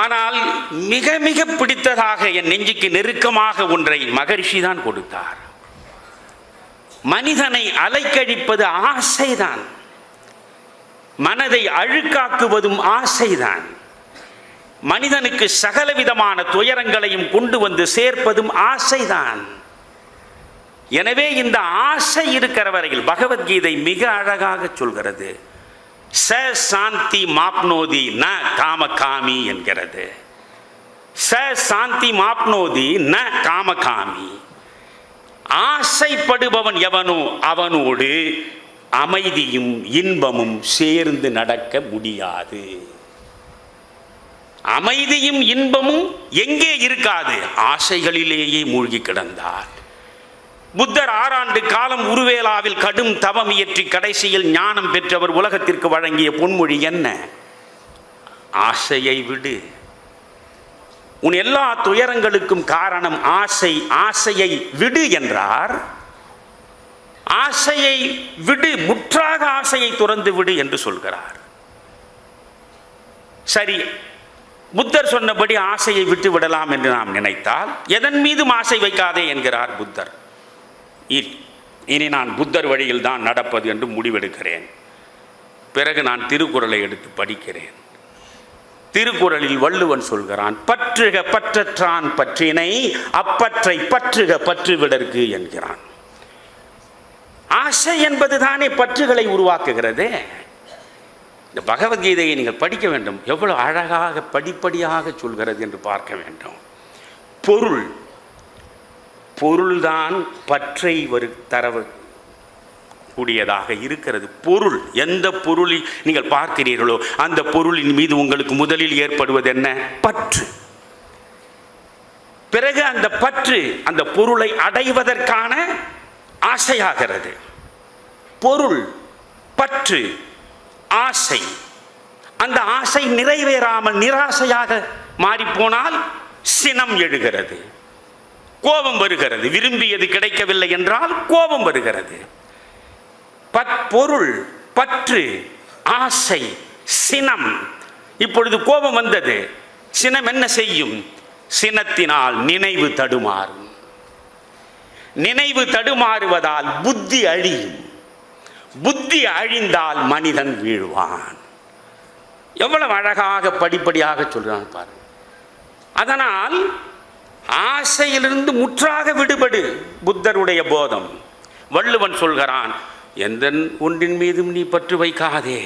ஆனால் மிக மிக பிடித்ததாக என் நெஞ்சுக்கு நெருக்கமாக ஒன்றை மகரிஷி தான் கொடுத்தார். மனிதனை அலைக்கழிப்பது ஆசைதான், மனதை அழுக்காக்குவதும் ஆசைதான், மனிதனுக்கு சகலவிதமான துயரங்களையும் கொண்டு வந்து சேர்ப்பதும் ஆசைதான். எனவே இந்த ஆசை இருக்கிற வரையில் பகவத்கீதை மிக அழகாக சொல்கிறது, ச சாந்தி மாப்னோதி ந காமகாமி என்கிறது. ச சாந்தி மாப்னோதி ந காமகாமி. ஆசைப்படுபவன் எவனோ அவனோடு அமைதியும் இன்பமும் சேர்ந்து நடக்க முடியாது. அமைதியும் இன்பமும் எங்கே இருக்காது? ஆசைகளிலேயே மூழ்கி கிடந்தார். புத்தர் 6 ஆண்டு காலம் உருவேலாவில் கடும் தவம் இயற்றி கடைசியில் ஞானம் பெற்றவர் உலகத்திற்கு வழங்கிய பொன்மொழி என்ன? ஆசையை விடு. உன் எல்லா துயரங்களுக்கும் காரணம் ஆசை. ஆசையை விடு என்றார். ஆசையை விடு, முற்றாக ஆசையை துறந்து விடு என்று சொல்கிறார். சரி, புத்தர் சொன்னபடி ஆசையை விட்டு விடலாம் என்று நாம் நினைத்தால் எதன் மீதும் ஆசை வைக்காதே என்கிறார் புத்தர். இனி நான் புத்தர் வழியில் தான் நடப்பது என்று முடிவெடுக்கிறேன். பிறகு நான் திருக்குறளை எடுத்து படிக்கிறேன். திருக்குறளில் வள்ளுவன் சொல்கிறான், பற்றுக பற்றற்றான் பற்றினை அப்பற்றை பற்றுக பற்றுவிடற்கு என்கிறான். ஆசை என்பது தானே பற்றுகளை உருவாக்குகிறது. இந்த பகவத்கீதையை நீங்கள் படிக்க வேண்டும், எவ்வளவு அழகாக படிப்படியாக சொல்கிறது என்று பார்க்க வேண்டும். பொருள், பொருள்தான் பற்றை தரவு கூடியதாக இருக்கிறது. பொருள், எந்த பொருளை நீங்கள் பார்க்கிறீர்களோ அந்த பொருளின் மீது உங்களுக்கு முதலில் ஏற்படுவது என்ன? பற்று. பிறகு அந்த பற்று அந்த பொருளை அடைவதற்கான ஆசையாகிறது. பொருள், பற்று, ஆசை. அந்த ஆசை நிறைவேறாமல் நிராசையாக மாறிப்போனால் சினம் எழுகிறது, கோபம் வருகிறது. விரும்பியது கிடைக்கவில்லை என்றால் கோபம் வருகிறது. பொருள், பற்று, ஆசை, சினம். இப்பொழுது கோபம் வந்தது. சினம் என்ன செய்யும்? சினத்தினால் நினைவு தடுமாறும். நினைவு தடுமாறுவதால் புத்தி அழியும். புத்தி அழிந்தால் மனிதன் வீழ்வான். எவ்வளவு அழகாக படிப்படியாக சொல்றான் பாருங்க. அதனால் ஆசையிலிருந்து முற்றாக விடுபடு. புத்தருடைய போதம். வள்ளுவன் சொல்கிறான், எந்த ஒன்றின் மீதும் நீ பற்று வைக்காதே.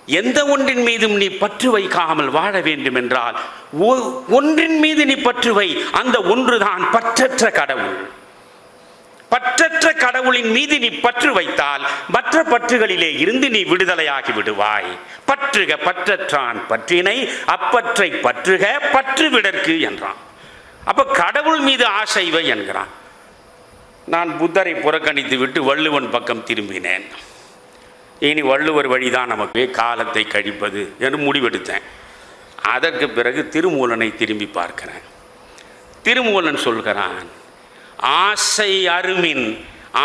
எந்த ஒன்றின் மீதும் நீ பற்று வைக்காமல் வாழ வேண்டும் என்றால் ஒன்றின் மீது நீ பற்று வை. அந்த ஒன்றுதான் பற்றற்ற கடவுள். பற்றற்ற கடவுளின் மீது நீ பற்று வைத்தால் மற்ற பற்றுகளிலே இருந்து நீ விடுதலையாகி விடுவாய். பற்றுக பற்றற்றான் பற்றினை, அப்பற்றை பற்றுக பற்று விடற்கு என்றான். அப்ப கடவுள் மீது ஆசை வை என்கிறான். நான் புத்தரை புறக்கணித்து விட்டு வள்ளுவன் பக்கம் திரும்பினேன். இனி வள்ளுவர் வழிதான் நமக்கு காலத்தை கழிப்பது என்று முடிவெடுத்தேன். அதற்கு பிறகு திருமூலனை திரும்பி பார்க்கிறேன். திருமூலன் சொல்கிறான், ஆசை அருமின்,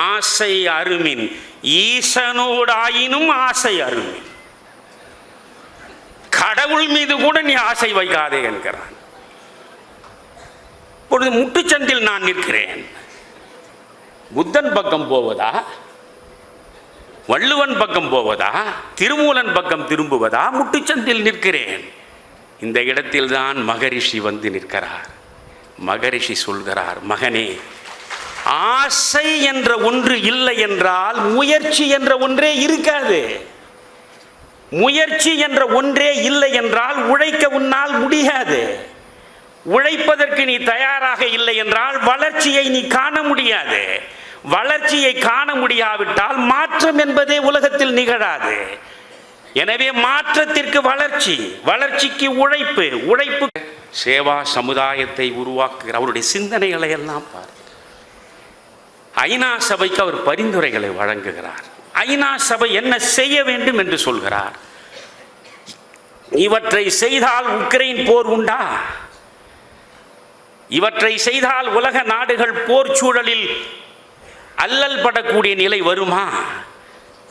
ஆசை அருமின் ஈசனோடாயினும் ஆசை அருமின். கடவுள் மீது கூட நீ ஆசை வைக்காதே என்கிறான். இப்பொழுது முட்டுச்சந்தில் நான் நிற்கிறேன். புத்தன் பக்கம் போவதா, வள்ளுவன் பக்கம் போவதா, திருமூலன் பக்கம் திரும்புவதா? முட்டுச்சந்தில் நிற்கிறேன். இந்த இடத்தில்தான் மகரிஷி வந்து நிற்கிறார். மகரிஷி சொல்கிறார், மகனே, ஆசை என்ற ஒன்று இல்லை என்றால் முயற்சி என்ற ஒன்றே இருக்காது. முயற்சி என்ற ஒன்றே இல்லை என்றால் உழைக்க உன்னால் முடியாது. உழைப்பதற்கு நீ தயாராக இல்லை என்றால் வளர்ச்சியை நீ காண முடியாது. வளர்ச்சியை காண முடியாவிட்டால் மாற்றம் என்பதே உலகத்தில் நிகழாது. எனவே மாற்றத்திற்கு வளர்ச்சி, வளர்ச்சிக்கு உழைப்பு, உழைப்பு சேவா சமுதாயத்தை உருவாக்குகிற அவருடைய சிந்தனைகளை எல்லாம் பார். ஐநா சபைக்கு அவர் பரிந்துரைகளை வழங்குகிறார். ஐநா சபை என்ன செய்ய வேண்டும் என்று சொல்கிறார். இவற்றை செய்தால் உக்ரைன் போர் உண்டா? இவற்றை செய்தால் உலக நாடுகள் போர் சூழலில் அல்லல் படக்கூடிய நிலை வருமா?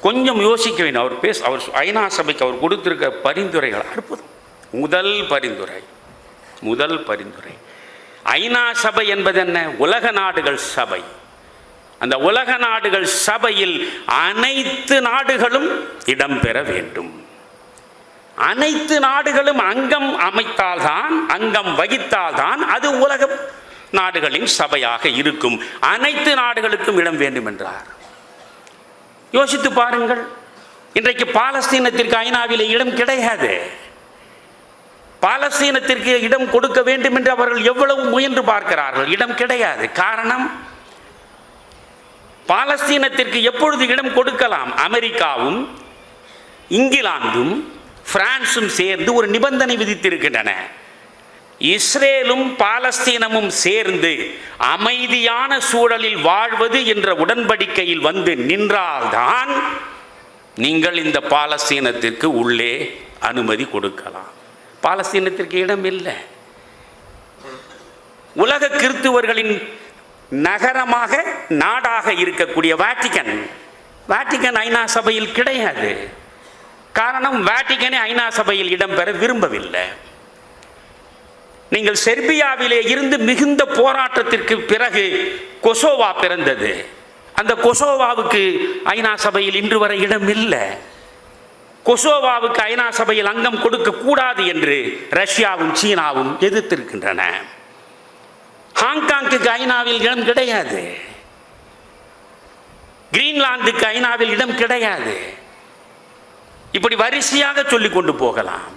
கொஞ்சம் யோசிக்க வேண்டும். அவர் ஐநா சபைக்கு அவர் கொடுத்திருக்க பரிந்துரைகள் அற்புதம். முதல் பரிந்துரை ஐநா சபை என்பது என்ன? உலக நாடுகள் சபை. அந்த உலக நாடுகள் சபையில் அனைத்து நாடுகளும் இடம்பெற வேண்டும். அனைத்து நாடுகளும் அங்கம் அமைத்தால்தான், அங்கம் வகித்தால்தான் அது உலக நாடுகளின் சபையாக இருக்கும். அனைத்து நாடுகளுக்கும் இடம் வேண்டும் என்றார். யோசித்து பாருங்கள். இன்றைக்கு பாலஸ்தீனத்திற்கு ஐநாவிலே இடம் கிடையாது. பாலஸ்தீனத்திற்கு இடம் கொடுக்க வேண்டும் என்று அவர்கள் எவ்வளவு முயன்று பார்க்கிறார்கள், இடம் கிடையாது. காரணம், பாலஸ்தீனத்திற்கு எப்பொழுது இடம் கொடுக்கலாம்? அமெரிக்காவும் இங்கிலாந்தும் பிரான்சும் சேர்ந்து ஒரு நிபந்தனை விதித்திருக்கின்றன. இஸ்ரேலும் பாலஸ்தீனமும் சேர்ந்து அமைதியான சூழலில் வாழ்வது என்ற உடன்படிக்கையில் வந்து நின்றால்தான் நீங்கள் இந்த பாலஸ்தீனத்திற்கு உள்ளே அனுமதி கொடுக்கலாம். பாலஸ்தீனத்திற்கு இடம் இல்லை. உலக கிறிஸ்துவர்களின் நகரமாக, நாடாக இருக்கக்கூடிய வாட்டிகன் ஐநா சபையில் கிடையாது. காரணம், வாட்டிகனே ஐநா சபையில் இடம்பெற விரும்பவில்லை. நீங்கள் செர்பியாவிலே இருந்து மிகுந்த போராட்டத்திற்கு பிறகு கொசோவா பிறந்தது. அந்த கொசோவாவுக்கு ஐநா சபையில் இன்று வரை இடம் இல்லை. கொசோவாவுக்கு ஐநா சபையில் அங்கம் கொடுக்க கூடாது என்று ரஷ்யாவும் சீனாவும் எதிர்த்திருக்கின்றன. ஹாங்காங்குக்கு ஐநாவில் இடம் கிடையாது. கிரீன்லாந்துக்கு ஐநாவில் இடம் கிடையாது. இப்படி வரிசையாக சொல்லிக் கொண்டு போகலாம்.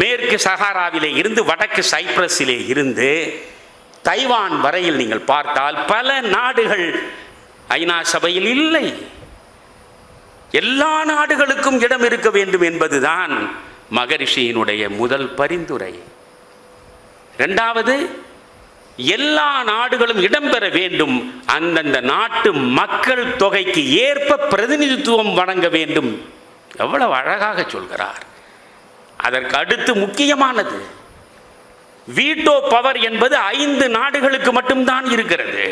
மேற்கு சஹாராவிலே இருந்து வடக்கு சைப்ரஸிலே இருந்து தைவான் வரையில் நீங்கள் பார்த்தால் பல நாடுகள் ஐநா சபையில் இல்லை. எல்லா நாடுகளுக்கும் இடம் இருக்க வேண்டும் என்பதுதான் மகரிஷியினுடைய முதல் பரிந்துரை. இரண்டாவது, எல்லா நாடுகளும் இடம்பெற வேண்டும். அந்தந்த நாட்டு மக்கள் தொகைக்கு ஏற்ப பிரதிநிதித்துவம் வழங்க வேண்டும். எவ்வளவு அழகாக சொல்கிறார். அதற்கு அடுத்து முக்கியமானது வீட்டோ பவர் என்பது 5 நாடுகளுக்கு மட்டும்தான் இருக்கிறது.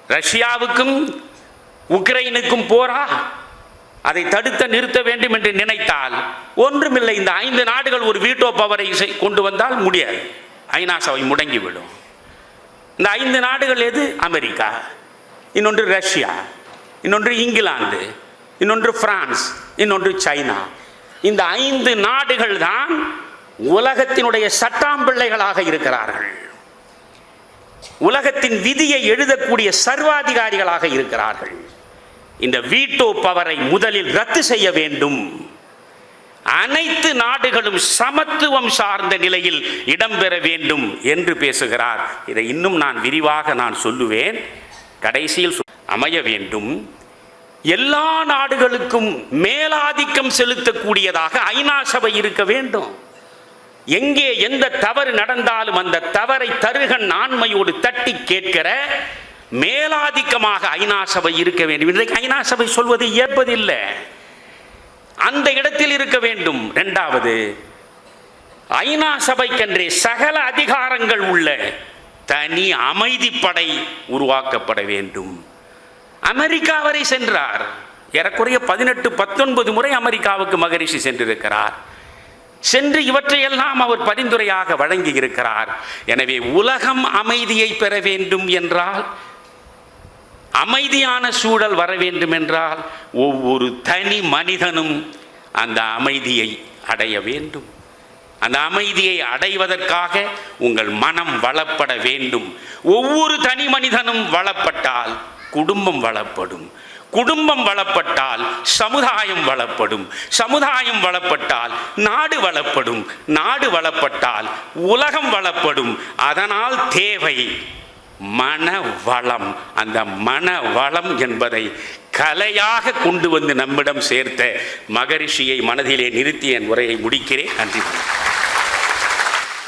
ரஷ்யாவுக்கும் உக்ரைனுக்கும் போரா, அதை தடுத்த நிறுத்த வேண்டும் என்று நினைத்தால் ஒன்றுமில்லை. இந்த 5 நாடுகள் ஒரு வீட்டோ பவரை கொண்டு வந்தால் முடியாது, ஐநா சபை முடங்கிவிடும். இந்த 5 நாடுகள் எது? அமெரிக்கா, இன்னொன்று ரஷ்யா, இன்னொன்று இங்கிலாந்து, இன்னொன்று பிரான்ஸ், இன்னொன்று சைனா. இந்த 5 நாடுகள் தான் உலகத்தினுடைய சட்டாம்பிள்ளைகளாக இருக்கிறார்கள். உலகத்தின் விதியை எழுதக்கூடிய சர்வாதிகாரிகளாக இருக்கிறார்கள். இந்த வீட்டோ பவரை முதலில் ரத்து செய்ய வேண்டும். அனைத்து நாடுகளும் சமத்துவம் சார்ந்த நிலையில் இடம்பெற வேண்டும் என்று பேசுகிறார். இதை இன்னும் நான் விரிவாக சொல்லுவேன். கடைசியில் அமைய வேண்டும். எல்லா நாடுகளுக்கும் மேலாதிக்கம் செலுத்தக்கூடியதாக ஐநா சபை இருக்க வேண்டும். எங்கே எந்த தவறு நடந்தாலும் அந்த தவறை தருகன் ஆண்மையோடு தட்டி கேட்கிற மேலாதிக்கமாக ஐநா சபை இருக்க வேண்டும். இன்றைக்கு ஐநா சபை சொல்வதை ஏற்பதில்லை, அந்த இடத்தில் இருக்க வேண்டும். இரண்டாவது, ஐநா சபைக்கென்றே சகல அதிகாரங்கள் உள்ள தனி அமைதிப்படை உருவாக்கப்பட வேண்டும். அமெரிக்கா வரை சென்றார். ஏறக்குறைய 18-19 முறை அமெரிக்காவுக்கு மகரிஷி சென்றிருக்கிறார். சென்று இவற்றையெல்லாம் அவர் பரிந்துரையாக வழங்கி இருக்கிறார். எனவே உலகம் அமைதியை பெற வேண்டும் என்றால், அமைதியான சூழல் வர வேண்டும் என்றால், ஒவ்வொரு தனி மனிதனும் அந்த அமைதியை அடைய வேண்டும். அந்த அமைதியை அடைவதற்காக உங்கள் மனம் வளப்பட வேண்டும். ஒவ்வொரு தனி மனிதனும் வளப்பட்டால் குடும்பம் வளப்படும். குடும்பம் வளப்பட்டால் சமுதாயம் வளப்படும். சமுதாயம் வளப்பட்டால் நாடு வளப்படும். நாடு வளப்பட்டால் உலகம் வளப்படும். அதனால் தேவை மனவளம். அந்த மனவளம் என்பதை கலையாக கொண்டு வந்து நம்மிடம் சேர்த்த மகரிஷியை மனதிலே நிறுத்தி என் உரையை முடிக்கிறேன். நன்றி.